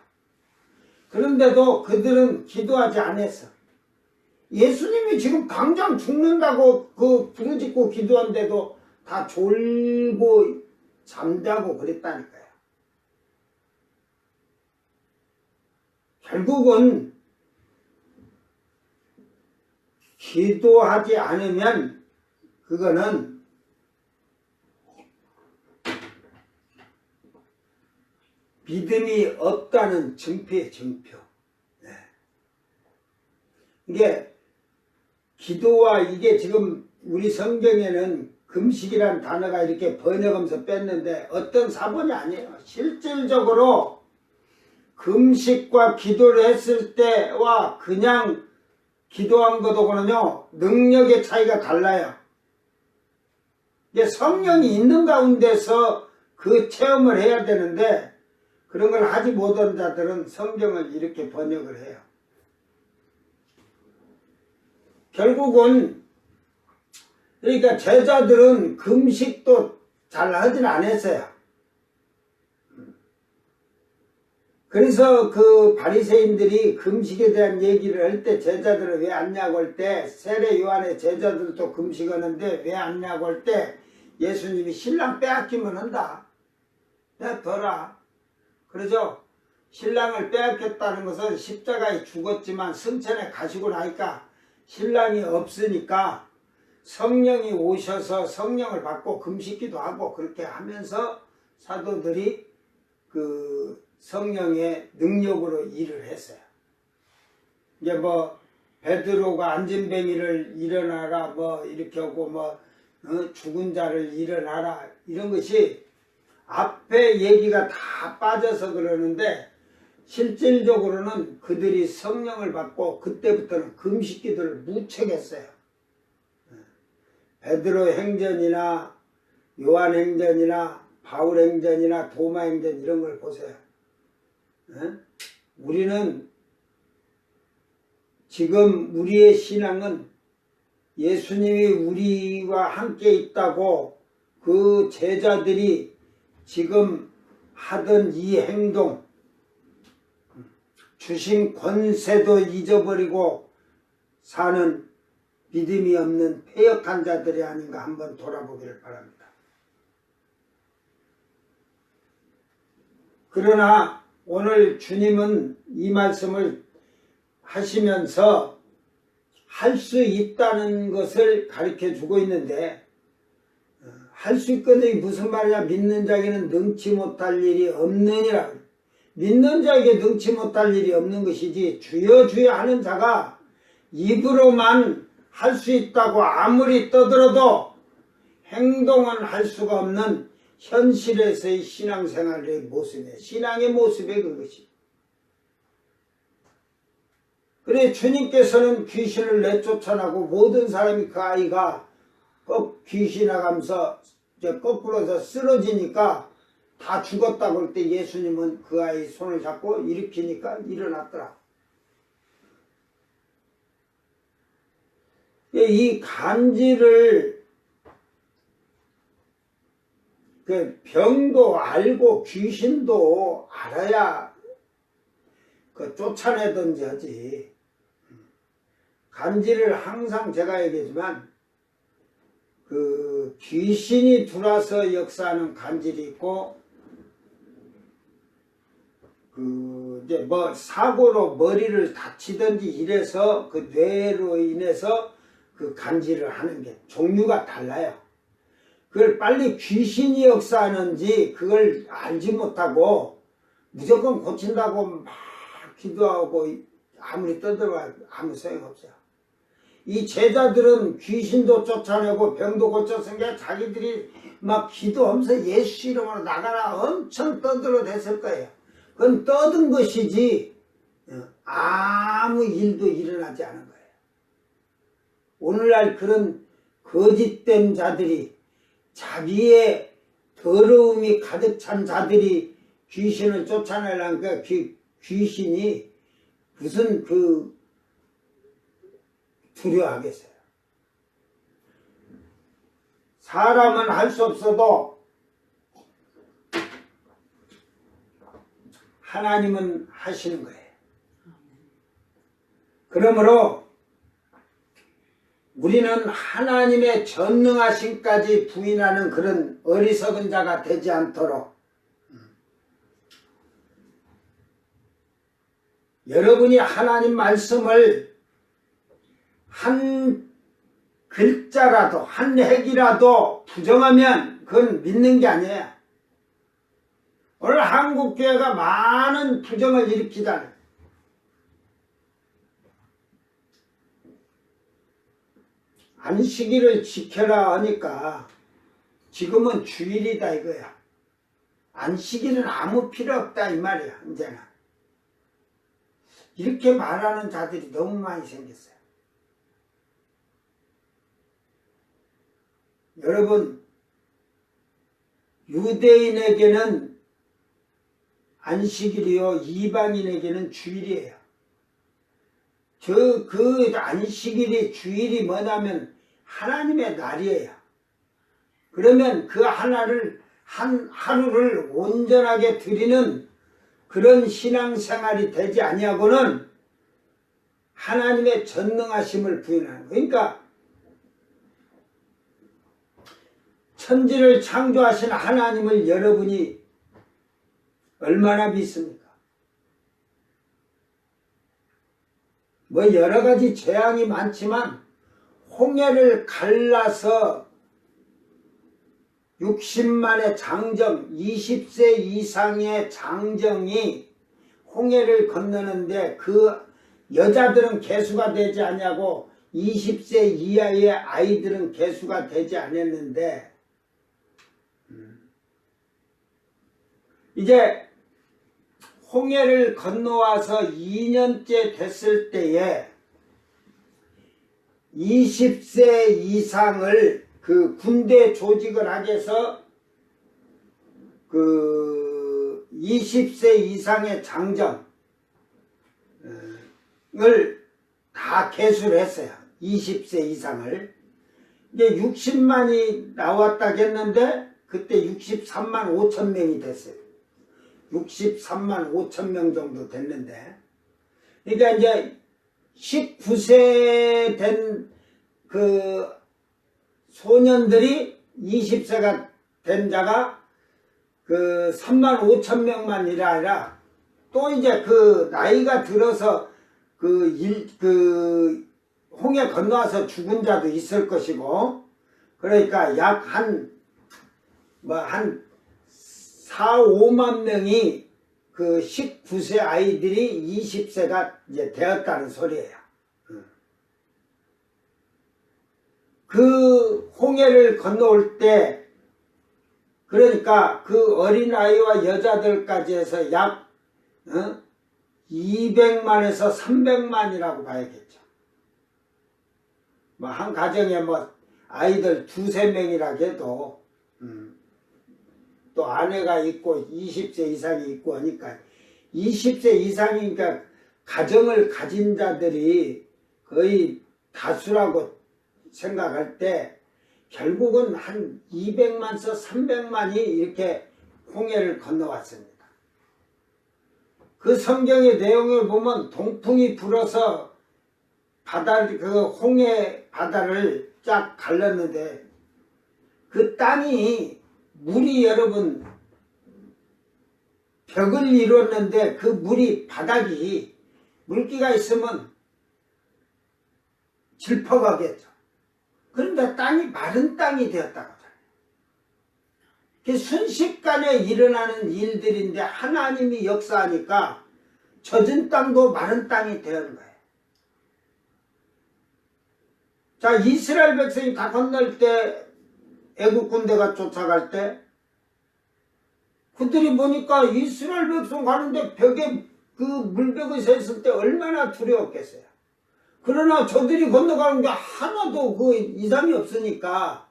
그런데도 그들은 기도하지 않았어. 예수님이 지금 당장 죽는다고 그 부르짖고 기도한데도 다 졸고 잠자고 그랬다니까요. 결국은 기도하지 않으면 그거는 믿음이 없다는 증표예요, 증표. 네. 이게 기도와 이게 지금 우리 성경에는 금식이란 단어가 이렇게 번역하면서 뺐는데 어떤 사본이 아니에요. 실질적으로 금식과 기도를 했을 때와 그냥 기도한 것하고는요 능력의 차이가 달라요. 이게 성령이 있는 가운데서 그 체험을 해야 되는데 그런 걸 하지 못한 자들은 성경을 이렇게 번역을 해요. 결국은 그러니까 제자들은 금식도 잘 하진 않았어요. 그래서 그 바리새인들이 금식에 대한 얘기를 할 때 제자들은 왜 안냐고 할 때 세례 요한의 제자들도 금식하는데 왜 안냐고 할 때 예수님이 신랑 빼앗기면 한다. 둬라. 그러죠. 신랑을 빼앗겼다는 것은 십자가에 죽었지만 승천에 가시고 나니까 신랑이 없으니까 성령이 오셔서 성령을 받고 금식기도 하고 그렇게 하면서 사도들이 그 성령의 능력으로 일을 했어요. 이제 뭐 베드로가 안진뱅이를 일어나라 뭐 이렇게 하고 뭐 죽은 자를 일어나라 이런 것이 앞에 얘기가 다 빠져서 그러는데 실질적으로는 그들이 성령을 받고 그때부터는 금식기도를 무척 했어요. 베드로 행전이나 요한 행전이나 바울 행전이나 도마 행전 이런 걸 보세요. 우리는 지금 우리의 신앙은 예수님이 우리와 함께 있다고 그 제자들이 지금 하던 이 행동, 주신 권세도 잊어버리고 사는 믿음이 없는 패역한 자들이 아닌가 한번 돌아보기를 바랍니다. 그러나 오늘 주님은 이 말씀을 하시면서 할 수 있다는 것을 가르쳐 주고 있는데, 할 수 있거든 무슨 말이냐? 믿는 자에게는 능치 못할 일이 없느니라. 믿는 자에게 능치 못할 일이 없는 것이지, 주여 주여 하는 자가 입으로만 할 수 있다고 아무리 떠들어도 행동은 할 수가 없는 현실에서의 신앙생활의 모습이에요. 신앙의 모습이 그것이. 그래 주님께서는 귀신을 내쫓아나고 모든 사람이 그 아이가 귀신 나가면서 거꾸로서 쓰러지니까 다 죽었다고 그럴 때 예수님은 그 아이 손을 잡고 일으키니까 일어났더라. 이 간질을 그 병도 알고 귀신도 알아야 그 쫓아내든지 하지. 간질을 항상 제가 얘기하지만 그 귀신이 들어와서 역사하는 간질이 있고, 그 이제 뭐 사고로 머리를 다치든지 이래서 그 뇌로 인해서 그 간질을 하는 게 종류가 달라요. 그걸 빨리 귀신이 역사하는지 그걸 알지 못하고 무조건 고친다고 막 기도하고 아무리 떠들어도 아무 소용없어요. 이 제자들은 귀신도 쫓아내고 병도 고쳤으니까 자기들이 막 기도하면서 예수 이름으로 나가라 엄청 떠들어댔을 거예요. 그건 떠든 것이지 아무 일도 일어나지 않은 거예요. 오늘날 그런 거짓된 자들이, 자기의 더러움이 가득 찬 자들이 귀신을 쫓아내려니까 귀신이 무슨 두려워하겠어요. 사람은 할 수 없어도 하나님은 하시는 거예요. 그러므로 우리는 하나님의 전능하심까지 부인하는 그런 어리석은 자가 되지 않도록 여러분이 하나님 말씀을 한 글자라도 한 핵이라도 부정하면 그건 믿는 게 아니에요. 오늘 한국교회가 많은 부정을 일으키잖아요. 안식일을 지켜라 하니까 지금은 주일이다 이거야. 안식일은 아무 필요 없다 이 말이야. 이제는 이렇게 말하는 자들이 너무 많이 생겼어요. 여러분, 유대인에게는 안식일이요 이방인에게는 주일이에요. 그 안식일이 주일이 뭐냐면 하나님의 날이에요. 그러면 그 하루를 온전하게 드리는 그런 신앙생활이 되지 아니하고는 하나님의 전능하심을 부인하는 거예요. 그러니까 천지를 창조하신 하나님을 여러분이 얼마나 믿습니까? 뭐 여러 가지 재앙이 많지만 홍해를 갈라서 60만의 장정, 20세 이상의 장정이 홍해를 건너는데 그 여자들은 개수가 되지 않냐고 20세 이하의 아이들은 개수가 되지 않았는데 이제 홍해를 건너와서 2년째 됐을 때에 20세 이상을 그 군대 조직을 하기 위해서 그 20세 이상의 장정을 다 개수를 했어요. 20세 이상을. 이게 60만이 나왔다겠는데 그때 63만 5천 명이 됐어요. 63만 5천 명 정도 됐는데, 그러니까 이제 19세 된 그 소년들이 20세가 된 자가 그 3만 5천 명만이 아니라 또 이제 그 나이가 들어서 그 홍해 건너와서 죽은 자도 있을 것이고, 그러니까 약 한 4, 5만 명이 그 19세 아이들이 20세가 이제 되었다는 소리예요. 그 홍해를 건너올 때, 그러니까 그 어린아이와 여자들까지 해서 약 200만에서 300만이라고 봐야겠죠. 뭐 한 가정에 뭐 아이들 2~3명이라 해도 또 아내가 있고 20세 이상이 있고 하니까 20세 이상이니까 가정을 가진 자들이 거의 다수라고 생각할 때 결국은 한 200만에서 300만이 이렇게 홍해를 건너왔습니다. 그 성경의 내용을 보면 동풍이 불어서 그 홍해 바다를 쫙 갈랐는데 그 땅이 물이 여러분 벽을 이뤘는데 그 물이 바닥이 물기가 있으면 질퍽하겠죠. 그런데 땅이 마른 땅이 되었다고 하잖아요. 순식간에 일어나는 일들인데 하나님이 역사하니까 젖은 땅도 마른 땅이 되는 거예요. 자, 이스라엘 백성이 다 건널 때 애국 군대가 쫓아갈 때 그들이 보니까 이스라엘 백성 가는데 벽에 그 물벽에 서 있을 때 얼마나 두려웠겠어요. 그러나 저들이 건너가는 게 하나도 그 이상이 없으니까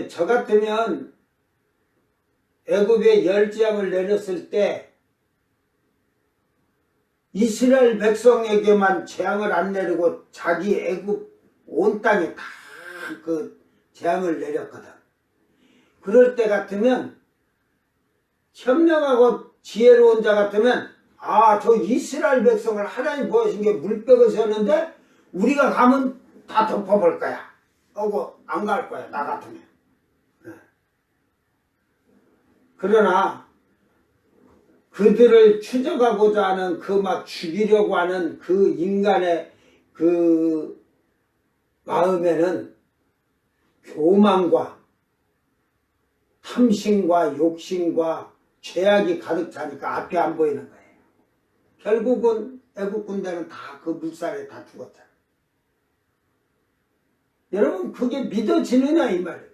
저 같으면 애굽에 열지함을 내렸을 때 이스라엘 백성에게만 재앙을 안 내리고 자기 애굽 온 땅에 다 그 재앙을 내렸거든. 그럴 때 같으면 현명하고 지혜로운 자 같으면 저 이스라엘 백성을 하나님 보여준 게 물벽을 세웠는데 우리가 가면 다 덮어볼 거야 하고 안 갈 거야, 나 같으면. 그러나 그들을 추적하고자 하는 그 막 죽이려고 하는 그 인간의 그 마음에는 교만과 탐심과 욕심과 죄악이 가득 차니까 앞이 안 보이는 거예요. 결국은 애국 군대는 다 그 물살에 다 죽었잖아요. 여러분 그게 믿어지느냐 이 말이에요.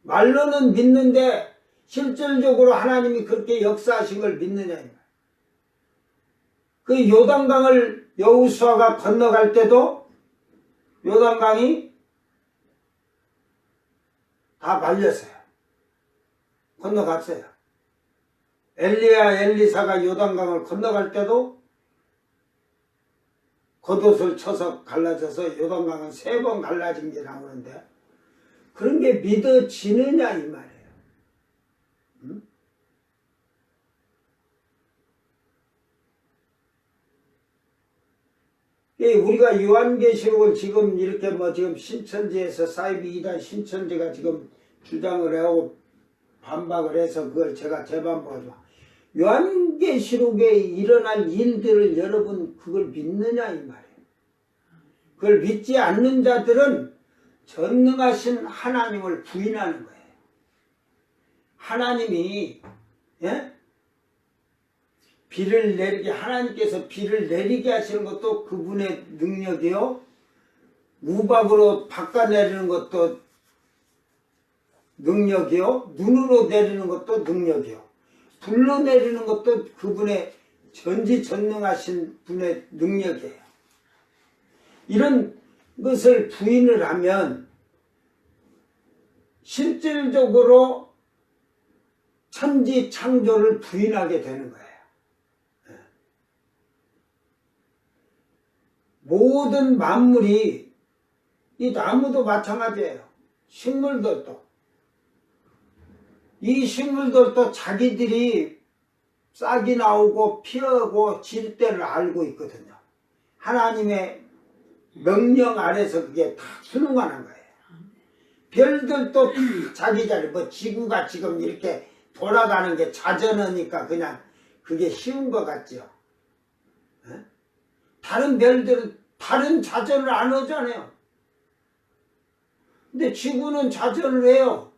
말로는 믿는데 실질적으로 하나님이 그렇게 역사하신 걸 믿느냐 이 말이에요. 그 요단강을 여호수아가 건너갈 때도 요단강이 다 말렸어요. 건너갔어요. 엘리야 엘리사가 요단강을 건너갈 때도 겉옷을 쳐서 갈라져서 요단강은 3번 갈라진 게 나오는데 그런 게 믿어지느냐 이 말이에요. 응? 우리가 요한계시록을 지금 이렇게 지금 신천지에서 사이비 이단 신천지가 지금 주장을 해오고 반박을 해서 그걸 제가 재반박하죠. 요한계시록에 일어날 일들을 여러분 그걸 믿느냐 이 말이에요. 그걸 믿지 않는 자들은 전능하신 하나님을 부인하는 거예요. 하나님이 비를 내리게 하나님께서 비를 내리게 하시는 것도 그분의 능력이요. 우박으로 바꿔내리는 것도 능력이요. 눈으로 내리는 것도 능력이요. 불로 내리는 것도 그분의 전지전능하신 분의 능력이에요. 이런 것을 부인을 하면 실질적으로 천지 창조를 부인하게 되는 거예요. 모든 만물이, 이 나무도 마찬가지예요. 식물들도. 이 식물들도 자기들이 싹이 나오고 피어고 질 때를 알고 있거든요. 하나님의 명령 아래서 그게 다 순응하는 거예요. 별들도 자기 자리, 뭐 지구가 지금 이렇게 돌아가는 게 자전하니까 그냥 그게 쉬운 것 같죠. 다른 별들은 다른 자전을 안 하잖아요. 근데 지구는 자전을 해요.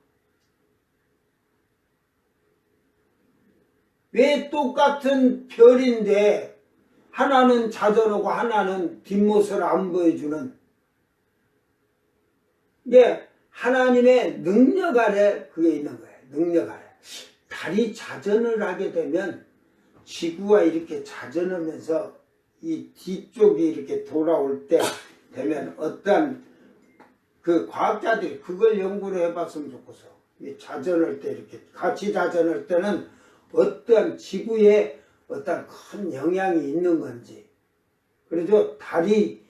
왜 똑같은 별인데 하나는 자전하고 하나는 뒷모습을 안 보여주는, 이게 하나님의 능력 아래 그게 있는 거예요. 능력 아래. 달이 자전을 하게 되면 지구가 이렇게 자전하면서 이 뒤쪽이 이렇게 돌아올 때 되면 어떤 그 과학자들이 그걸 연구를 해봤으면 좋겠어. 이 자전할 때 이렇게 같이 자전할 때는 어떤 지구에 어떤 큰 영향이 있는 건지. 그래서 달이,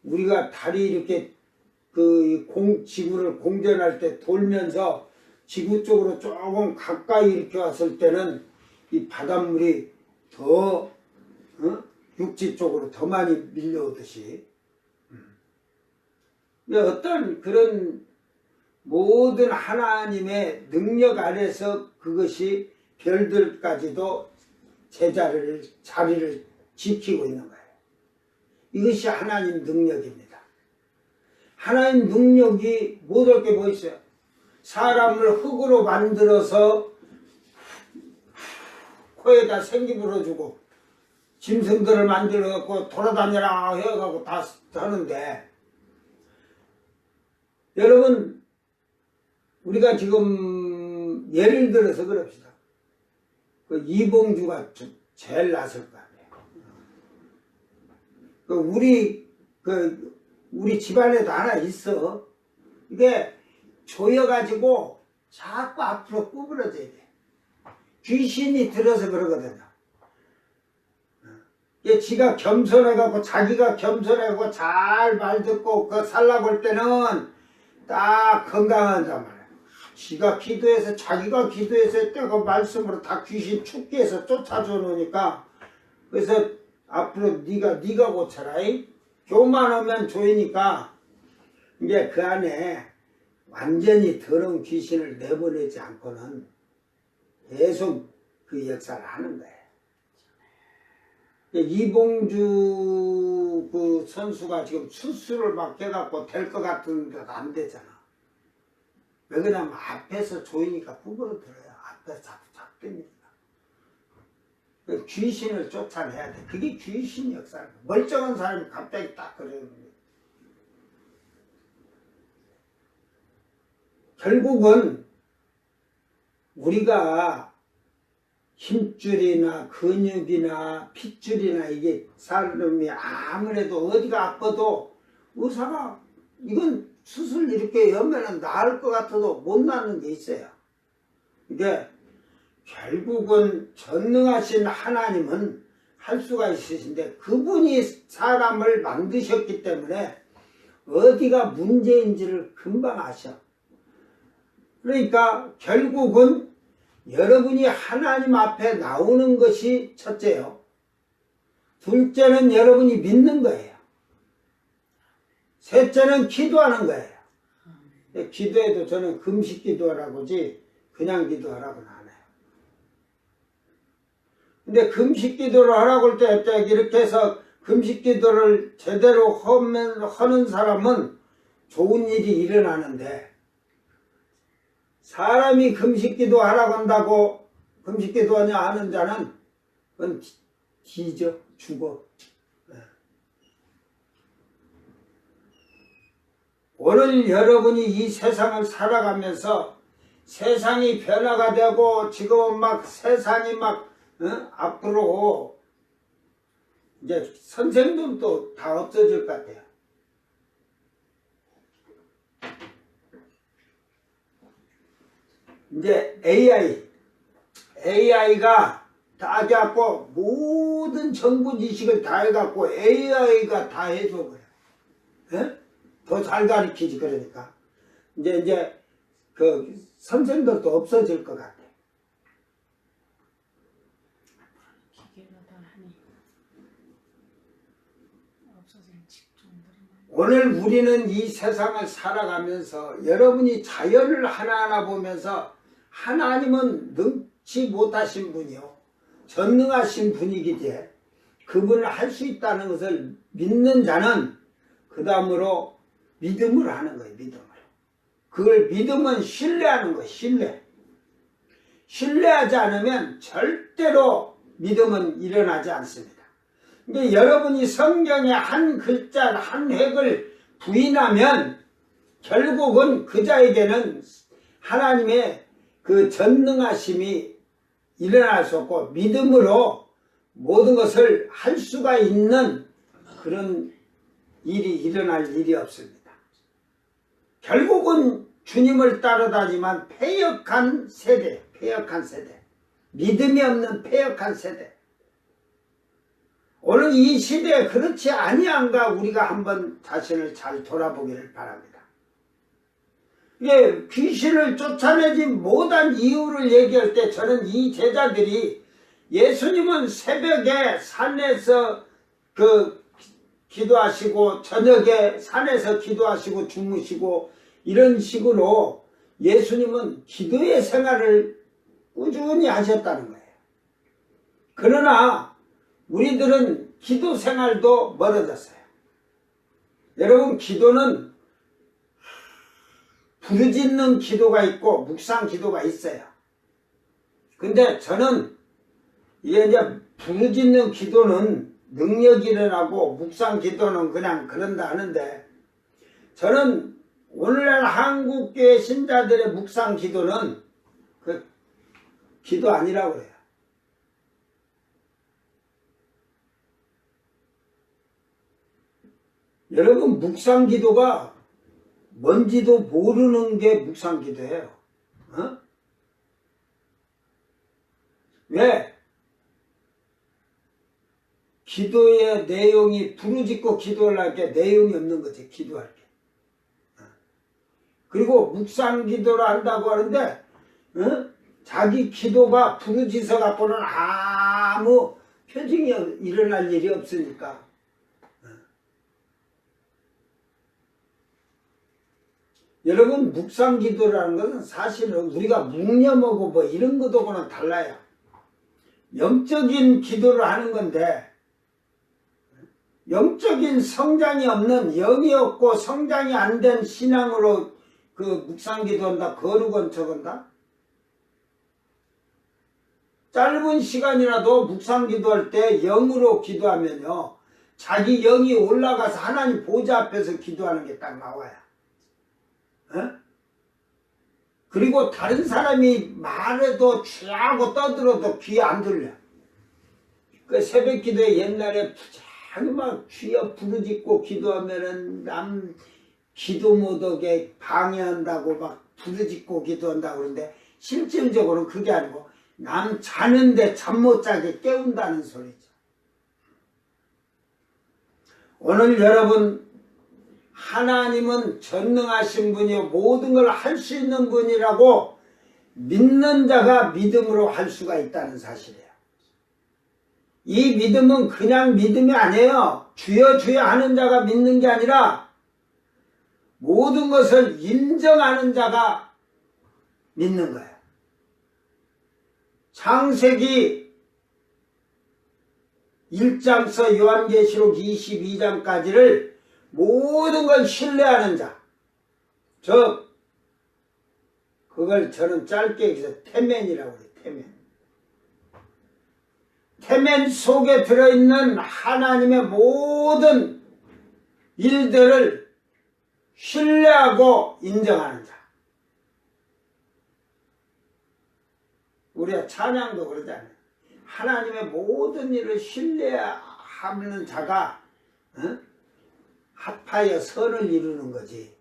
우리가 달이 이렇게 지구를 공전할 때 돌면서 지구 쪽으로 조금 가까이 이렇게 왔을 때는 이 바닷물이 더 육지 쪽으로 더 많이 밀려오듯이, 어떤 그런 모든 하나님의 능력 아래서 그것이 별들까지도 자리를 지키고 있는 거예요. 이것이 하나님 능력입니다. 하나님 능력이 못할 게 뭐 있어요? 사람을 흙으로 만들어서 코에다 생기 불어주고 짐승들을 만들어갖고 돌아다니라 해가지고 다 하는데, 여러분, 우리가 지금 예를 들어서 그럽시다. 그 이봉주가 제일 낫을 거 아니에요. 우리 집안에도 하나 있어. 이게 조여가지고 자꾸 앞으로 구부러져야 돼. 귀신이 들어서 그러거든요. 이게 지가 겸손해갖고, 자기가 겸손해갖고 잘 말 듣고 그 살라고 할 때는 딱 건강한단 말이야. 지가 기도해서, 자기가 기도해서 했대 그 말씀으로 다 귀신 죽게 해서 쫓아줘 놓으니까, 그래서 앞으로 네가 고쳐라. 교만하면 조이니까 이제 그 안에 완전히 더러운 귀신을 내보내지 않고는 계속 그 역사를 하는 거예요. 이봉주 그 선수가 지금 수술을 막 해갖고 될 것 같은데 안 되잖아. 왜 그러냐면 앞에서 조이니까 구부러들어요. 앞에서 자꾸 잡힙니다. 귀신을 쫓아내야 돼. 그게 귀신 역사예요. 멀쩡한 사람이 갑자기 딱 그러는 거예요. 결국은 우리가 힘줄이나 근육이나 핏줄이나 이게 사람이 아무래도 어디가 아파도 의사가 이건 수술 이렇게 하면 나을 것 같아도 못 낫는 게 있어요. 이게 결국은 전능하신 하나님은 할 수가 있으신데, 그분이 사람을 만드셨기 때문에 어디가 문제인지를 금방 아셔. 그러니까 결국은 여러분이 하나님 앞에 나오는 것이 첫째요. 둘째는 여러분이 믿는 거예요. 셋째는 기도하는 거예요. 기도해도 저는 금식 기도하라고 하지 그냥 기도하라고는 안 해요. 근데 금식 기도를 하라고 할 때 이렇게 해서 금식 기도를 제대로 하는 사람은 좋은 일이 일어나는데, 사람이 금식 기도 하라고 한다고 금식 기도하냐 하는 자는 그건 뒤져 죽어. 오늘 여러분이 이 세상을 살아가면서 세상이 변화가 되고 지금은 막 세상이 막 앞으로 이제 선생님도 다 없어질 것 같아요. 이제 AI가 다 해갖고 모든 정보 지식을 다 해갖고 AI가 다 해줘 그래. 더 잘 가르치지 그러니까. 이제 그 선생들도 없어질 것 같아. 기계가 다 하니 없어질 직종들이 오늘 우리는 이 세상을 살아가면서 여러분이 자연을 하나하나 보면서 하나님은 능치 못하신 분이요 전능하신 분이기에 그분을 할 수 있다는 것을 믿는 자는 그 다음으로 믿음을 하는 거예요. 믿음을. 그걸 믿으면 신뢰하는 거예요. 신뢰하지 않으면 절대로 믿음은 일어나지 않습니다. 근데 여러분이 성경의 한 글자 한 획을 부인하면 결국은 그 자에게는 하나님의 그 전능하심이 일어날 수 없고 믿음으로 모든 것을 할 수가 있는 그런 일이 일어날 일이 없습니다. 결국은 주님을 따라다니만 패역한 세대, 믿음이 없는 패역한 세대. 오늘 이 시대에 그렇지 아니한가 우리가 한번 자신을 잘 돌아보기를 바랍니다. 이게 귀신을 쫓아내지 못한 이유를 얘기할 때 저는 이 제자들이 예수님은 새벽에 산에서 기도하시고 저녁에 산에서 기도하시고 주무시고 이런 식으로 예수님은 기도의 생활을 꾸준히 하셨다는 거예요. 그러나 우리들은 기도 생활도 멀어졌어요. 여러분 기도는 부르짖는 기도가 있고 묵상 기도가 있어요. 근데 저는 이게 이제 부르짖는 기도는 능력이 일어나고 묵상 기도는 그냥 그런다 하는데 저는 오늘날 한국교회 신자들의 묵상 기도는 그 기도 아니라고 그래요. 여러분 묵상 기도가 뭔지도 모르는 게 묵상 기도예요. 왜? 기도의 내용이 부르짖고 기도를 할 게 내용이 없는 거지. 기도할 게. 그리고 묵상 기도를 한다고 하는데 자기 기도가 부르짖어 갖고는 아무 표징이 일어날 일이 없으니까 여러분 묵상 기도라는 것은 사실은 우리가 묵념하고 뭐 이런 것하고는 달라요. 영적인 기도를 하는 건데 영적인 성장이 없는 영이 없고 성장이 안 된 신앙으로 그 묵상 기도한다 거룩은 저건다. 짧은 시간이라도 묵상 기도할 때 영으로 기도하면요 자기 영이 올라가서 하나님 보좌 앞에서 기도하는 게 딱 나와요. 그리고 다른 사람이 말해도 취하고 떠들어도 귀에 안 들려. 그 새벽 기도에 옛날에 부장히 막 귀에 부르짖고 기도하면은 남 기도 못하게 방해한다고 막 부르짖고 기도한다고 그러는데 실질적으로는 그게 아니고 남 자는데 잠 못 자게 깨운다는 소리죠. 오늘 여러분 하나님은 전능하신 분이요 모든 걸 할 수 있는 분이라고 믿는 자가 믿음으로 할 수가 있다는 사실이에요. 이 믿음은 그냥 믿음이 아니에요. 주여 주여 하는 자가 믿는 게 아니라 모든 것을 인정하는 자가 믿는 거예요. 창세기 1장서 요한계시록 22장까지를 모든 걸 신뢰하는 자. 그걸 저는 짧게 해서 태면이라고 해요. 태면 속에 들어있는 하나님의 모든 일들을 신뢰하고 인정하는 자. 우리가 찬양도 그러잖아요. 하나님의 모든 일을 신뢰하는 자가 합하여 선을 이루는 거지.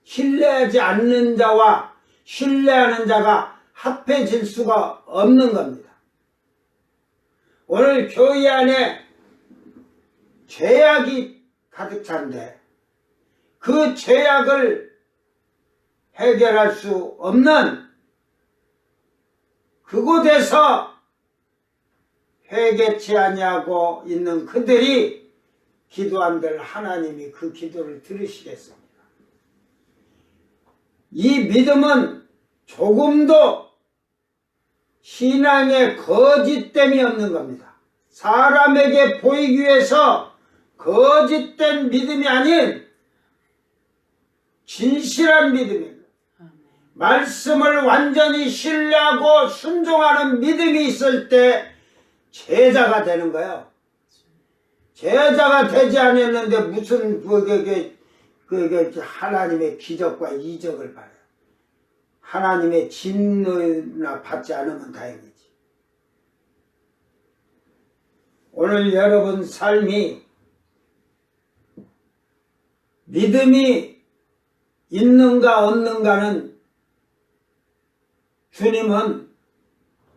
신뢰하지 않는 자와 신뢰하는 자가 합해질 수가 없는 겁니다. 오늘 교회 안에 죄악이 가득 찬데 그 죄악을 해결할 수 없는 그곳에서 회개치 아니하고 있는 그들이 기도한들 하나님이 그 기도를 들으시겠습니다. 이 믿음은 조금도 신앙의 거짓됨이 없는 겁니다. 사람에게 보이기 위해서 거짓된 믿음이 아닌 진실한 믿음입니다. 말씀을 완전히 신뢰하고 순종하는 믿음이 있을 때 제자가 되는 거예요. 제자가 되지 않았는데 무슨 하나님의 기적과 이적을 바라요. 하나님의 진노나 받지 않으면 다행이지. 오늘 여러분 삶이 믿음이 있는가 없는가는 주님은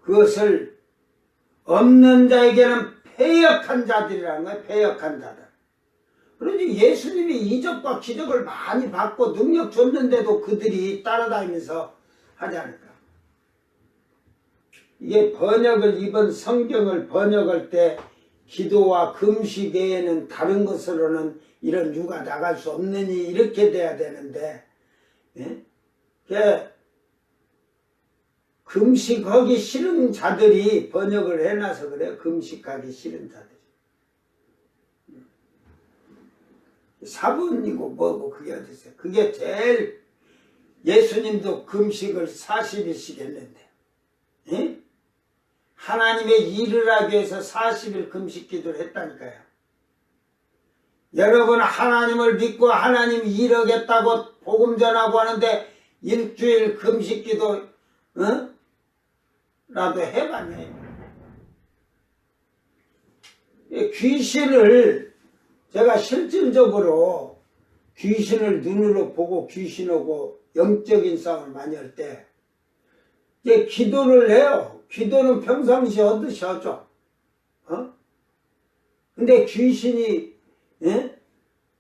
그것을 없는 자에게는 패역한 자들이라는 거예요. 패역한 자들. 그러니 예수님이 이적과 기적을 많이 받고 능력 줬는데도 그들이 따라다니면서 하지 않을까. 이게 번역을 이번 성경을 번역할 때 기도와 금식 외에는 다른 것으로는 이런 유가 나갈 수 없느니 이렇게 돼야 되는데 예? 금식하기 싫은 자들이 번역을 해놔서 그래요. 금식하기 싫은 자들이. 사본이고 뭐고 그게 어디 있어요. 그게 제일 예수님도 금식을 40일씩 했는데 예? 하나님의 일을 하기 위해서 40일 금식 기도를 했다니까요. 여러분 하나님을 믿고 하나님 일하겠다고 복음 전하고 하는데 일주일 금식 기도 라도 해봤네. 귀신을 제가 실질적으로 귀신을 눈으로 보고 귀신하고 영적인 싸움을 많이 할 때 이제 기도를 해요. 기도는 평상시에 하듯이 하죠. 근데 귀신이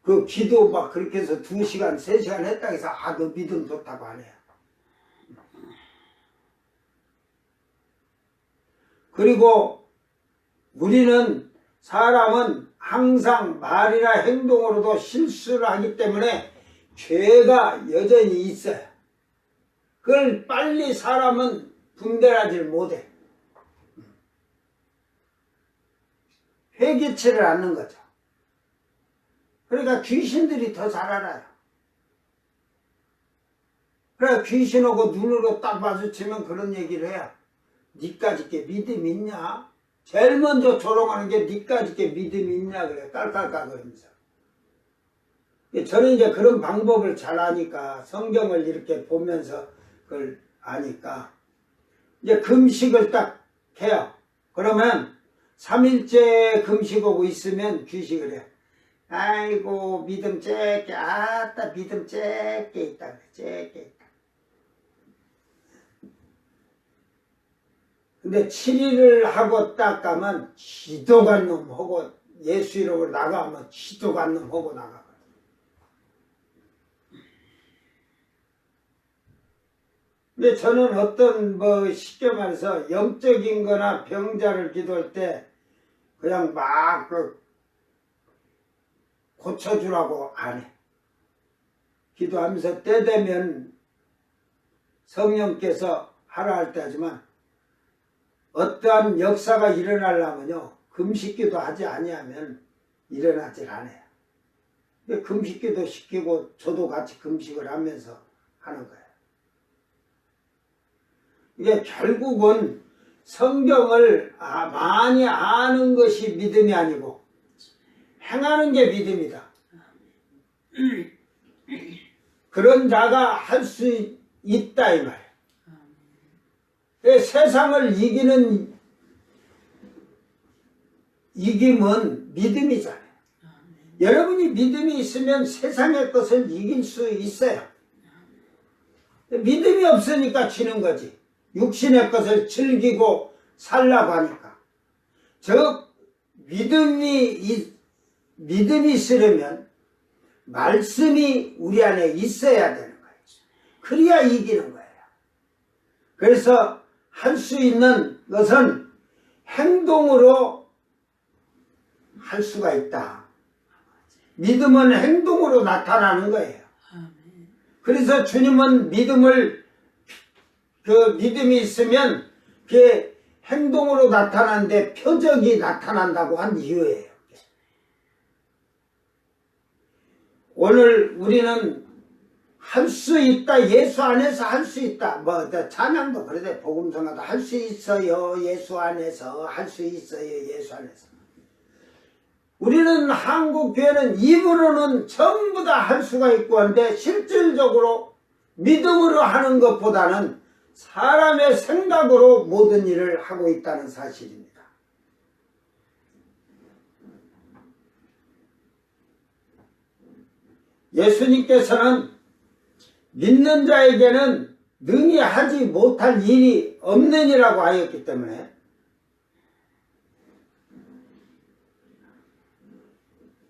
그 기도 막 그렇게 해서 2시간 3시간 했다고 해서 너 믿음 좋다고 하네요. 그리고 우리는 사람은 항상 말이나 행동으로도 실수를 하기 때문에 죄가 여전히 있어요. 그걸 빨리 사람은 분별하지 못해. 회개치를 않는 거죠. 그러니까 귀신들이 더 잘 알아요. 그래 귀신하고 눈으로 딱 마주치면 그런 얘기를 해요. 니까짓게 믿음 있냐? 제일 먼저 조롱하는 게 니까짓게 믿음 있냐 그래. 깔깔깔거리면서. 저는 이제 그런 방법을 잘 아니까 성경을 이렇게 보면서 그걸 아니까 이제 금식을 딱 해요. 그러면 3일째 금식하고 있으면 귀식을 해요. 아이고 믿음 쬐게 아따 믿음 쬐게 있다 그래. 쬐게 있다. 근데 7일을 하고 딱 가면 지도간 놈 하고 예수 이름으로 나가면 지도간 놈 하고 나가거든. 근데 저는 어떤 쉽게 말해서 영적인 거나 병자를 기도할 때 그냥 막 고쳐주라고 안 해. 기도하면서 때 되면 성령께서 하라 할 때 하지만 어떠한 역사가 일어나려면요 금식기도 하지 아니하면 일어나질 않아요. 금식기도 시키고 저도 같이 금식을 하면서 하는 거예요. 이게 결국은 성경을 많이 아는 것이 믿음이 아니고 행하는 게 믿음이다. 그런 자가 할 수 있다 이 말이에요. 세상을 이김은 믿음이잖아요. 여러분이 믿음이 있으면 세상의 것을 이길 수 있어요. 믿음이 없으니까 지는 거지. 육신의 것을 즐기고 살라고 하니까. 저 믿음이 있으려면 말씀이 우리 안에 있어야 되는 거예요. 그래야 이기는 거예요. 그래서 할 수 있는 것은 행동으로 할 수가 있다. 믿음은 행동으로 나타나는 거예요. 그래서 주님은 믿음이 있으면 그게 행동으로 나타나는데 표적이 나타난다고 한 이유예요. 오늘 우리는 할 수 있다. 예수 안에서 할 수 있다. 찬양도 그러대. 복음성가도 할 수 있어요. 예수 안에서. 할 수 있어요. 예수 안에서. 우리는 한국 교회는 입으로는 전부 다 할 수가 있고 한데 실질적으로 믿음으로 하는 것보다는 사람의 생각으로 모든 일을 하고 있다는 사실입니다. 예수님께서는 믿는 자에게는 능히 하지 못할 일이 없느니라고 하였기 때문에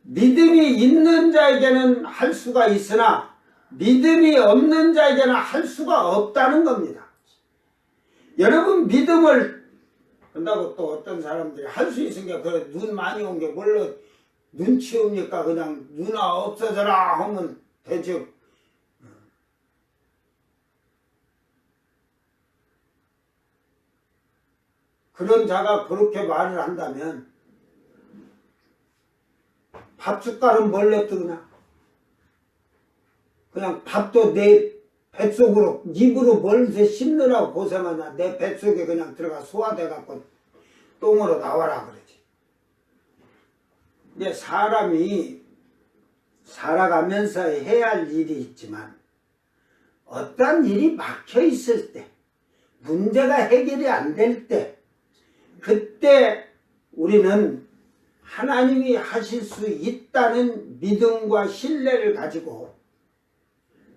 믿음이 있는 자에게는 할 수가 있으나 믿음이 없는 자에게는 할 수가 없다는 겁니다. 여러분 믿음을 한다고 또 어떤 사람들이 할 수 있으니까 그 눈 많이 온 게 뭘로 눈치 옵니까? 그냥 누나 없어져라 하면 되죠. 그런 자가 그렇게 말을 한다면 밥숟갈은 뭘로 뜨나? 그냥 밥도 내 뱃속으로 입으로 뭘서 씹느라고 고생하냐. 내 뱃속에 그냥 들어가 소화돼갖고 똥으로 나와라 그러지. 근데 사람이 살아가면서 해야 할 일이 있지만 어떤 일이 막혀 있을 때 문제가 해결이 안 될 때 그때 우리는 하나님이 하실 수 있다는 믿음과 신뢰를 가지고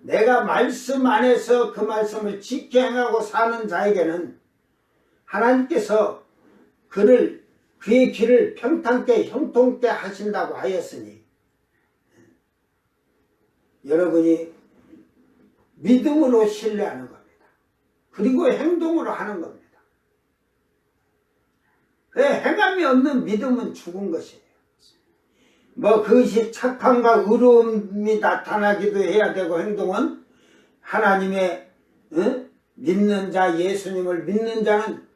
내가 말씀 안에서 그 말씀을 지켜 행하고 사는 자에게는 하나님께서 그의 길을 평탄케 형통케 하신다고 하였으니 여러분이 믿음으로 신뢰하는 겁니다. 그리고 행동으로 하는 겁니다. 행함이 없는 믿음은 죽은 것이에요. 그것이 착함과 의로움이 나타나기도 해야 되고 행동은 하나님의 믿는 자, 예수님을 믿는 자는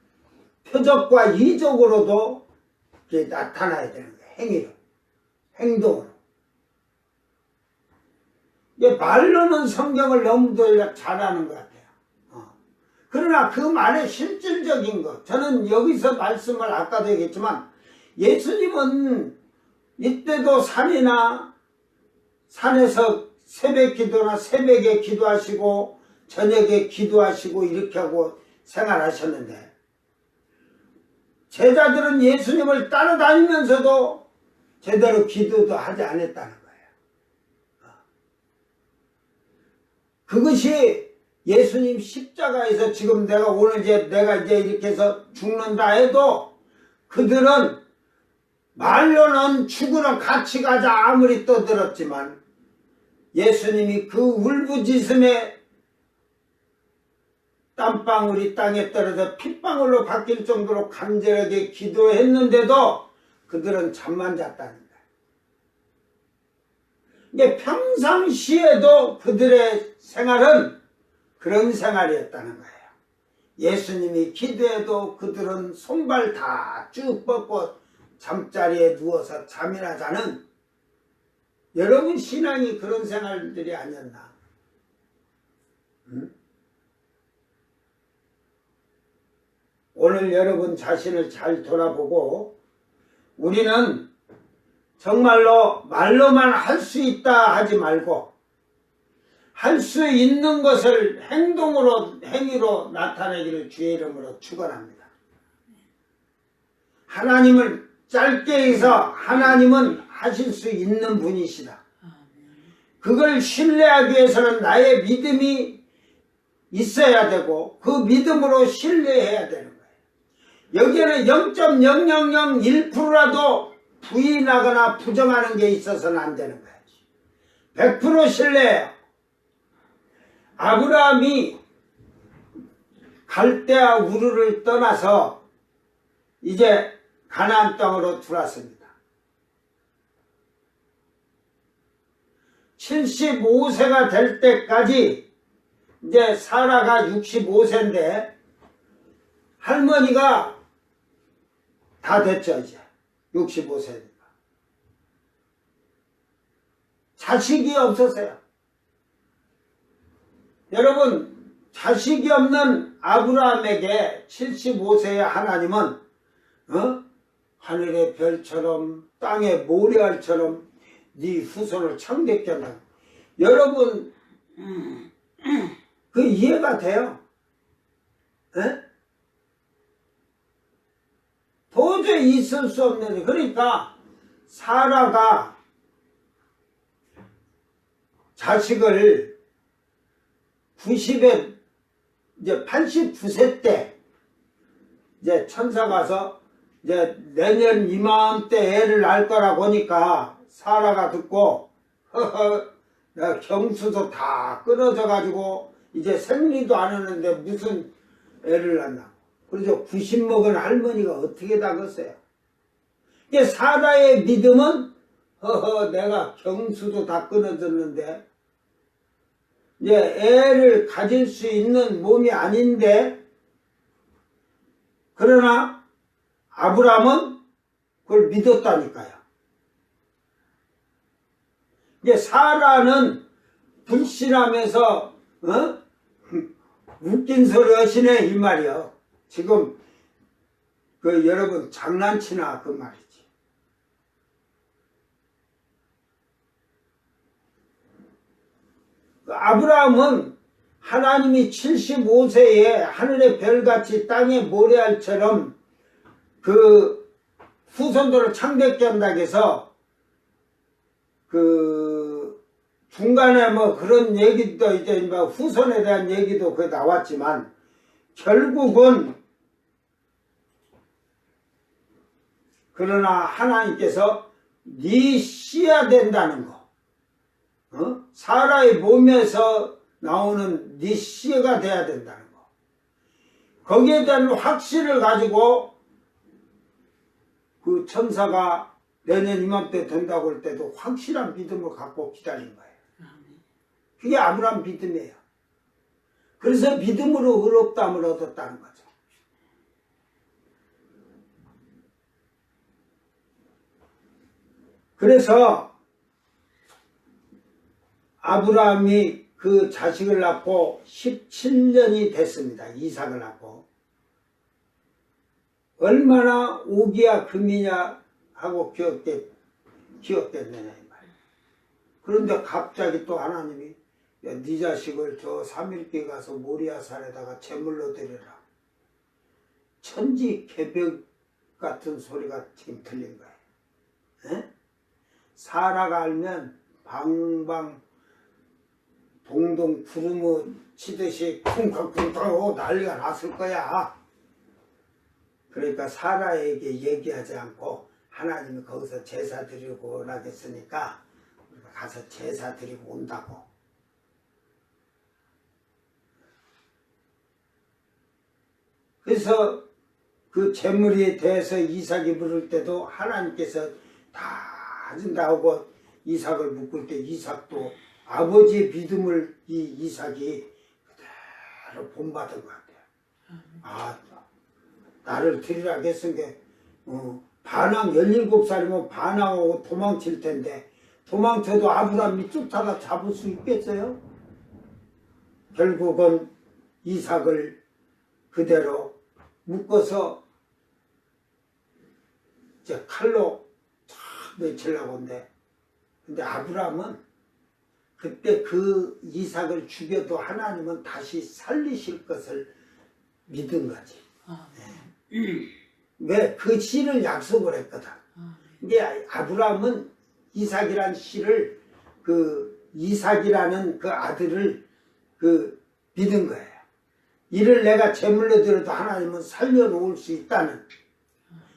표적과 이적으로도 나타나야 되는 거예요. 행위로, 행동으로. 말로는 성경을 너무도 잘하는 것 같아요. 그러나 그 말의 실질적인 것, 저는 여기서 말씀을 아까도 얘기했지만 예수님은 이때도 산에서 새벽 기도나 새벽에 기도하시고 저녁에 기도하시고 이렇게 하고 생활하셨는데 제자들은 예수님을 따라다니면서도 제대로 기도도 하지 않았다는 거예요. 그것이 예수님 십자가에서 지금 내가 이렇게 해서 죽는다 해도 그들은 말로는 죽으러 같이 가자 아무리 떠들었지만 예수님이 그 울부짖음에 땀방울이 땅에 떨어져 핏방울로 바뀔 정도로 간절하게 기도했는데도 그들은 잠만 잤다는 거예요. 이게 평상시에도 그들의 생활은 그런 생활이었다는 거예요. 예수님이 기도해도 그들은 손발 다 쭉 뻗고 잠자리에 누워서 잠이나 자는 여러분 신앙이 그런 생활들이 아니었나? 응? 오늘 여러분 자신을 잘 돌아보고 우리는 정말로 말로만 할 수 있다 하지 말고 할 수 있는 것을 행위로 나타내기를 주의 이름으로 축원합니다. 하나님을 짧게 해서 하나님은 하실 수 있는 분이시다. 그걸 신뢰하기 위해서는 나의 믿음이 있어야 되고 그 믿음으로 신뢰해야 되는 거예요. 여기에는 0.0001%라도 부인하거나 부정하는 게 있어서는 안 되는 거예요. 100% 신뢰해요. 아브라함이 갈대아 우르를 떠나서 이제 가나안 땅으로 들어왔습니다. 75세가 될 때까지 이제 사라가 65세인데 할머니가 다 됐죠. 이제 65세니까 자식이 없었어요. 여러분, 자식이 없는 아브라함에게 75세의 하나님은 하늘의 별처럼 땅의 모래알처럼 네 후손을 창대케 한다. 여러분, 그 이해가 돼요? 에? 도저히 있을 수 없는, 그러니까 사라가 자식을 90에 이제 89세 때 이제 천사가 와서 이제 내년 이맘때 애를 낳을 거라고 하니까 사라가 듣고 내가 경수도 다 끊어져 가지고 이제 생리도 안 하는데 무슨 애를 낳나. 그래서 90 먹은 할머니가 어떻게 다겠어요. 이게 사라의 믿음은 내가 경수도 다 끊어졌는데 이제 애를 가질 수 있는 몸이 아닌데, 그러나 아브라함은 그걸 믿었다니까요. 이제 사라는 불신하면서 웃긴 소리 하시네 이 말이요. 지금 그 여러분 장난치나 그 말이지. 아브라함은 하나님이 75세에 하늘의 별같이 땅의 모래알처럼 그 후손들을 창대케 한다고 해서 그 중간에 뭐 그런 얘기도 이제 뭐 후손에 대한 얘기도 거기 나왔지만 결국은 그러나 하나님께서 네 씨야 된다는 거, 사라의 몸에서 나오는 네 씨가 돼야 된다는 거, 거기에 대한 확신을 가지고 그 천사가 내년 이맘때 된다고 할 때도 확실한 믿음을 갖고 기다린 거예요. 그게 아브라함 믿음이에요. 그래서 믿음으로 의롭다함을 얻었다는 거죠. 그래서 아브라함이 그 자식을 낳고 17년이 됐습니다. 이삭을 낳고. 얼마나 오기야 금이냐 하고 기억됐느냐 이 말이에요. 그런데 갑자기 또 하나님이 야, 네 자식을 저 3일께 가서 모리아산에다가 제물로 드려라. 천지 개벽 같은 소리가 지금 들린 거예요. 에? 사라가 알면 방방 동동 구름을 치듯이 쿵쾅쿵쾅하고 난리가 났을 거야. 그러니까 사라에게 얘기하지 않고 하나님이 거기서 제사 드리고 오라겠으니까 가서 제사 드리고 온다고. 그래서 그 제물에 대해서 이삭이 물을 때도 하나님께서 다 하신다 하고 이삭을 묶을 때 이삭도 아버지의 믿음을 이 이삭이 그대로 본받은 것 같아요. 아, 나를 드리라 했은 게 반항 17살이면 반항하고 도망칠 텐데 도망쳐도 아브라함이 쫓아가 잡을 수 있겠어요? 결국은 이삭을 그대로 묶어서 이제 칼로 쫙 내치려고 한데, 근데 아브라함은 그때 그 이삭을 죽여도 하나님은 다시 살리실 것을 믿은 거지. 왜? 그 씨를 약속을 했거든. 근데 아브라함은 이삭이란 씨를 그 이삭이라는 그 아들을 그 믿은 거예요. 이를 내가 제물로 드려도 하나님은 살려놓을 수 있다는,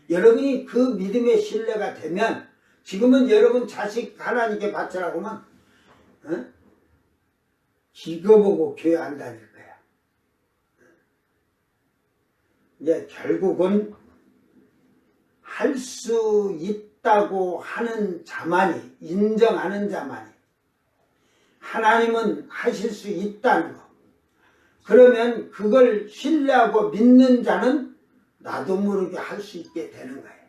여러분이 그 믿음의 신뢰가 되면, 지금은 여러분 자식 하나님께 바치라고 하면 기거 보고 교회 안 다닐 거야. 이제 결국은 할 수 있다고 하는 자만이, 인정하는 자만이, 하나님은 하실 수 있다는 거, 그러면 그걸 신뢰하고 믿는 자는 나도 모르게 할 수 있게 되는 거예요.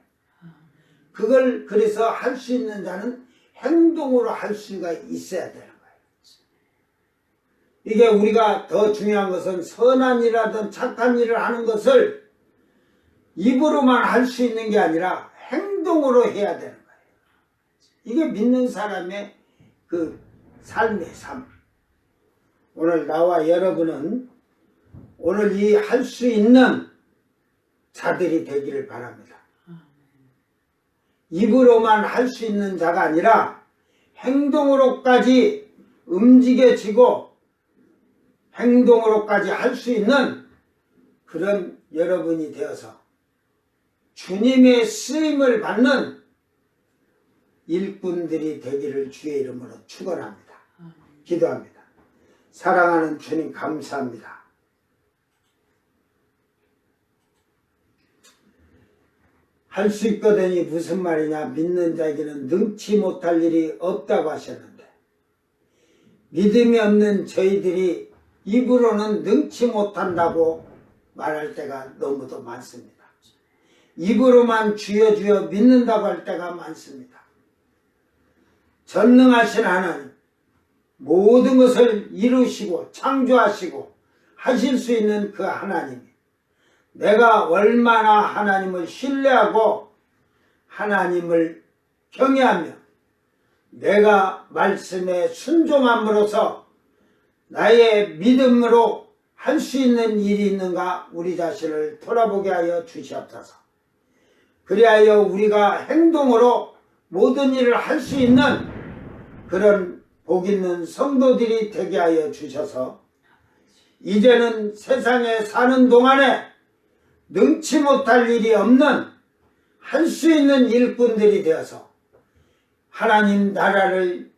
그걸 그래서 할 수 있는 자는 행동으로 할 수가 있어야 되는 거예요. 이게 우리가 더 중요한 것은 선한 일이라든 착한 일을 하는 것을 입으로만 할 수 있는 게 아니라 행동으로 해야 되는 거예요. 이게 믿는 사람의 그 삶의 삶. 오늘 나와 여러분은 오늘 이 할 수 있는 자들이 되기를 바랍니다. 입으로만 할 수 있는 자가 아니라 행동으로까지 움직여지고 행동으로까지 할 수 있는 그런 여러분이 되어서 주님의 쓰임을 받는 일꾼들이 되기를 주의 이름으로 축원합니다. 기도합니다. 사랑하는 주님 감사합니다. 할 수 있거든이 무슨 말이냐, 믿는 자에게는 능치 못할 일이 없다고 하셨는데, 믿음이 없는 저희들이 입으로는 능치 못한다고 말할 때가 너무도 많습니다. 입으로만 주여 주여 믿는다고 할 때가 많습니다. 전능하신 하나님, 모든 것을 이루시고 창조하시고 하실 수 있는 그 하나님이, 내가 얼마나 하나님을 신뢰하고 하나님을 경외하며 내가 말씀에 순종함으로써 나의 믿음으로 할 수 있는 일이 있는가 우리 자신을 돌아보게 하여 주시옵소서. 그리하여 우리가 행동으로 모든 일을 할 수 있는 그런 복 있는 성도들이 되게 하여 주셔서 이제는 세상에 사는 동안에 능치 못할 일이 없는 할 수 있는 일꾼들이 되어서 하나님 나라를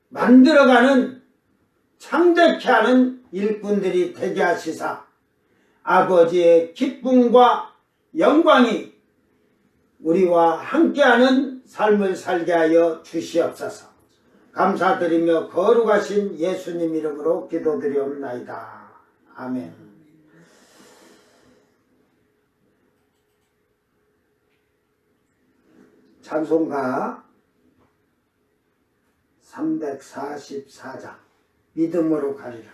만들어가는 창대케 하는 일꾼들이 되게 하시사 아버지의 기쁨과 영광이 우리와 함께하는 삶을 살게 하여 주시옵소서. 감사드리며 거룩하신 예수님 이름으로 기도드리옵나이다. 아멘. 찬송가 344장 믿음으로 가리라.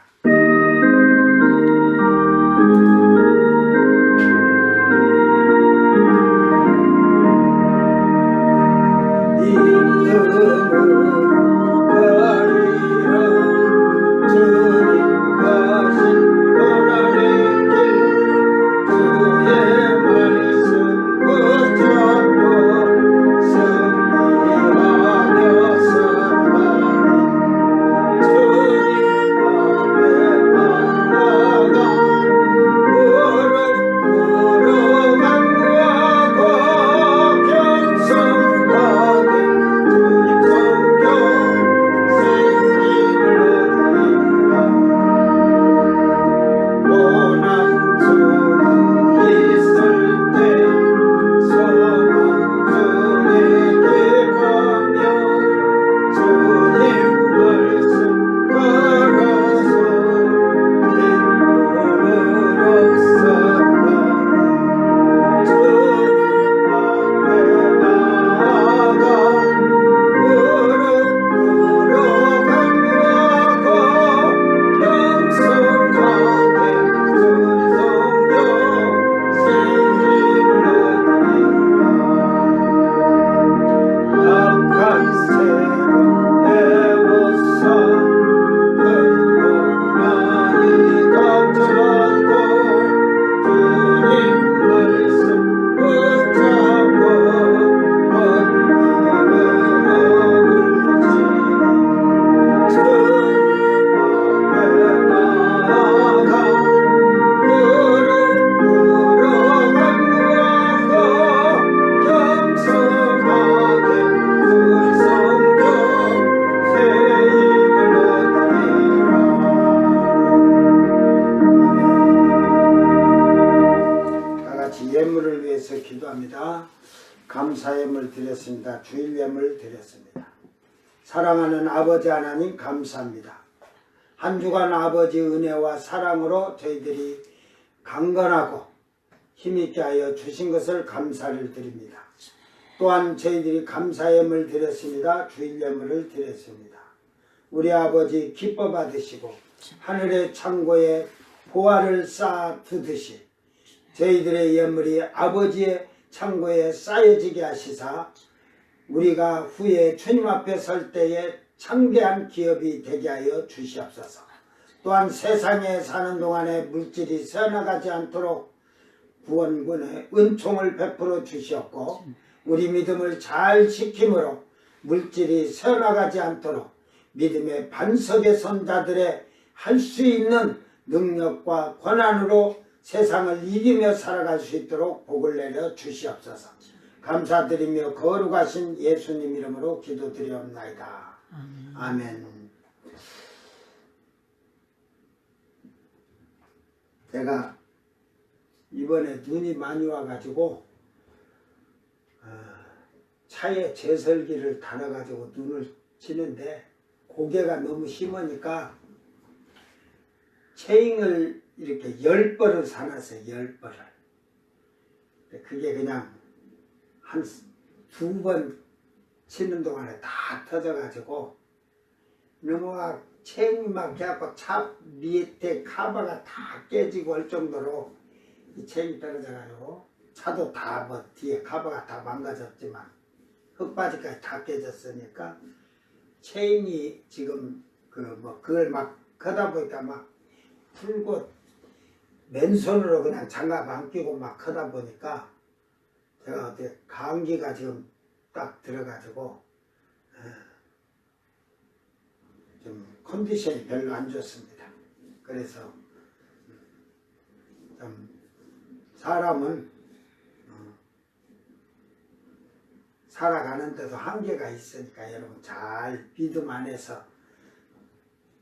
기도합니다. 감사의 드렸습니다. 주일 예물 드렸습니다. 사랑하는 아버지 하나님 감사합니다. 한 주간 아버지 은혜와 사랑으로 저희들이 강건하고 힘있게 하여 주신 것을 감사를 드립니다. 또한 저희들이 감사의 예물 드렸습니다. 주일 예물을 드렸습니다. 우리 아버지 기뻐 받으시고 하늘의 창고에 보화를 쌓아 두듯이 저희들의 예물이 아버지의 창고에 쌓여지게 하시사 우리가 후에 주님 앞에 설 때에 창대한 기업이 되게 하여 주시옵소서. 또한 세상에 사는 동안에 물질이 새어나가지 않도록 구원군의 은총을 베풀어 주시옵고 우리 믿음을 잘 지킴으로 물질이 새어나가지 않도록 믿음의 반석의 선자들의 할 수 있는 능력과 권한으로 세상을 이기며 살아갈 수 있도록 복을 내려 주시옵소서. 감사드리며 거룩하신 예수님 이름으로 기도드리옵나이다. 아멘. 제가 이번에 눈이 많이 와가지고 차에 제설기를 달아가지고 눈을 치는데 고개가 너무 심하니까 체잉을 이렇게 10벌을 사놨어요. 10벌을. 그게 그냥 한 2번 치는 동안에 다 터져가지고 너무 막 체잉이 막 해갖고 차 밑에 카바가 다 깨지고 할 정도로 이 체잉이 떨어져가지고 차도 다 뭐 뒤에 카바가 다 망가졌지만 흙바지까지 다 깨졌으니까 체인이 지금 그걸 막 하다 보니까 막 풀고 맨손으로 그냥 장갑 안 끼고 막 하다 보니까 제가 어떻게 감기가 지금 딱 들어가지고 좀 컨디션이 별로 안 좋습니다. 그래서 좀 사람은 살아가는 데도 한계가 있으니까 여러분 잘 믿음 안에서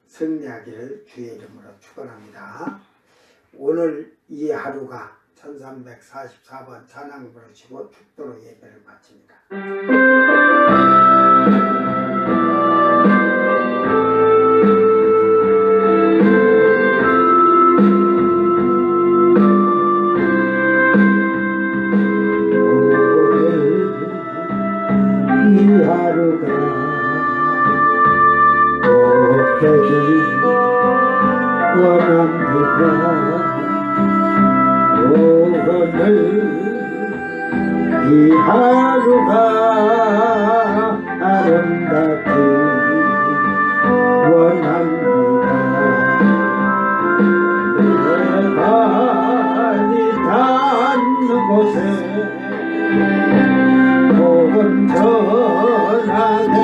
승리하기를 주의 이름으로 축원합니다. 오늘 이 하루가 1344번 찬양 부르시고 축도로 예배를 마칩니다. 이 하루가 꼭 되길 원합니다. 오늘 이 하루가 아름답기 원합니다. 내 발이 닿는 곳에 복음 전하게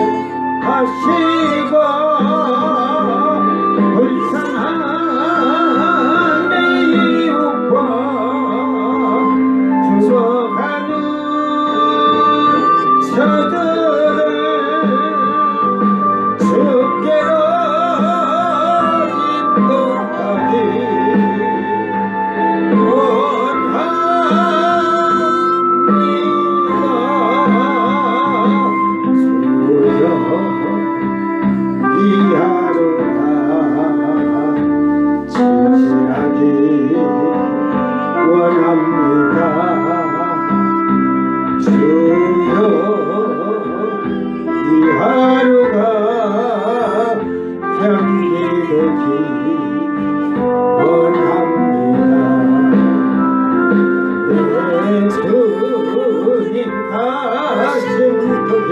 하시고 불쌍한 내 이웃과 죽어가는 저들을 주께로 인도하기 이 하루가 지나기 원합니다. 주여 이 하루가 경기되기 원합니다. 내 주님 가신 그 길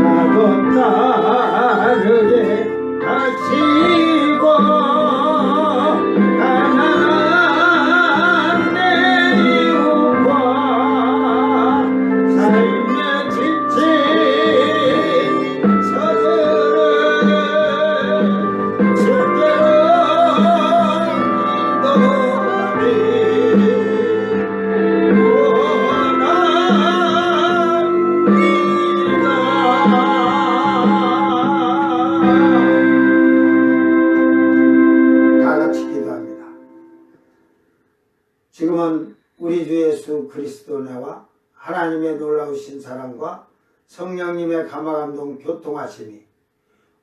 나도 따르게 하시고 가난한 내 이웃과 삶에 지친 저들을 주께로 인도하리 지금은 우리 주 예수 그리스도 은혜와 하나님의 놀라우신 사랑과 성령님의 감화감동 교통하심이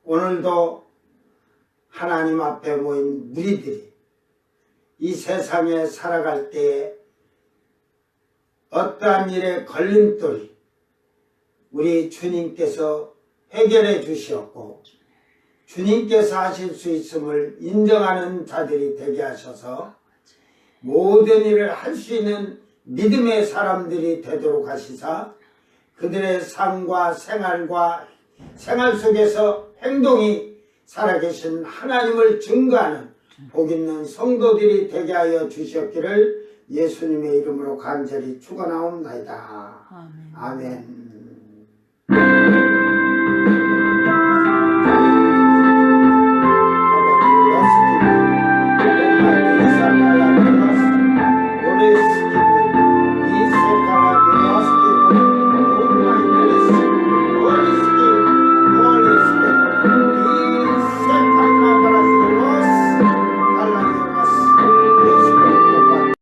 오늘도 하나님 앞에 모인 무리들이 이 세상에 살아갈 때에 어떠한 일에 걸림돌이 우리 주님께서 해결해 주시었고 주님께서 하실 수 있음을 인정하는 자들이 되게 하셔서 모든 일을 할 수 있는 믿음의 사람들이 되도록 하시사 그들의 삶과 생활 속에서 행동이 살아계신 하나님을 증거하는 복 있는 성도들이 되게 하여 주셨기를 예수님의 이름으로 간절히 축원하옵나이다. 아멘. 아멘.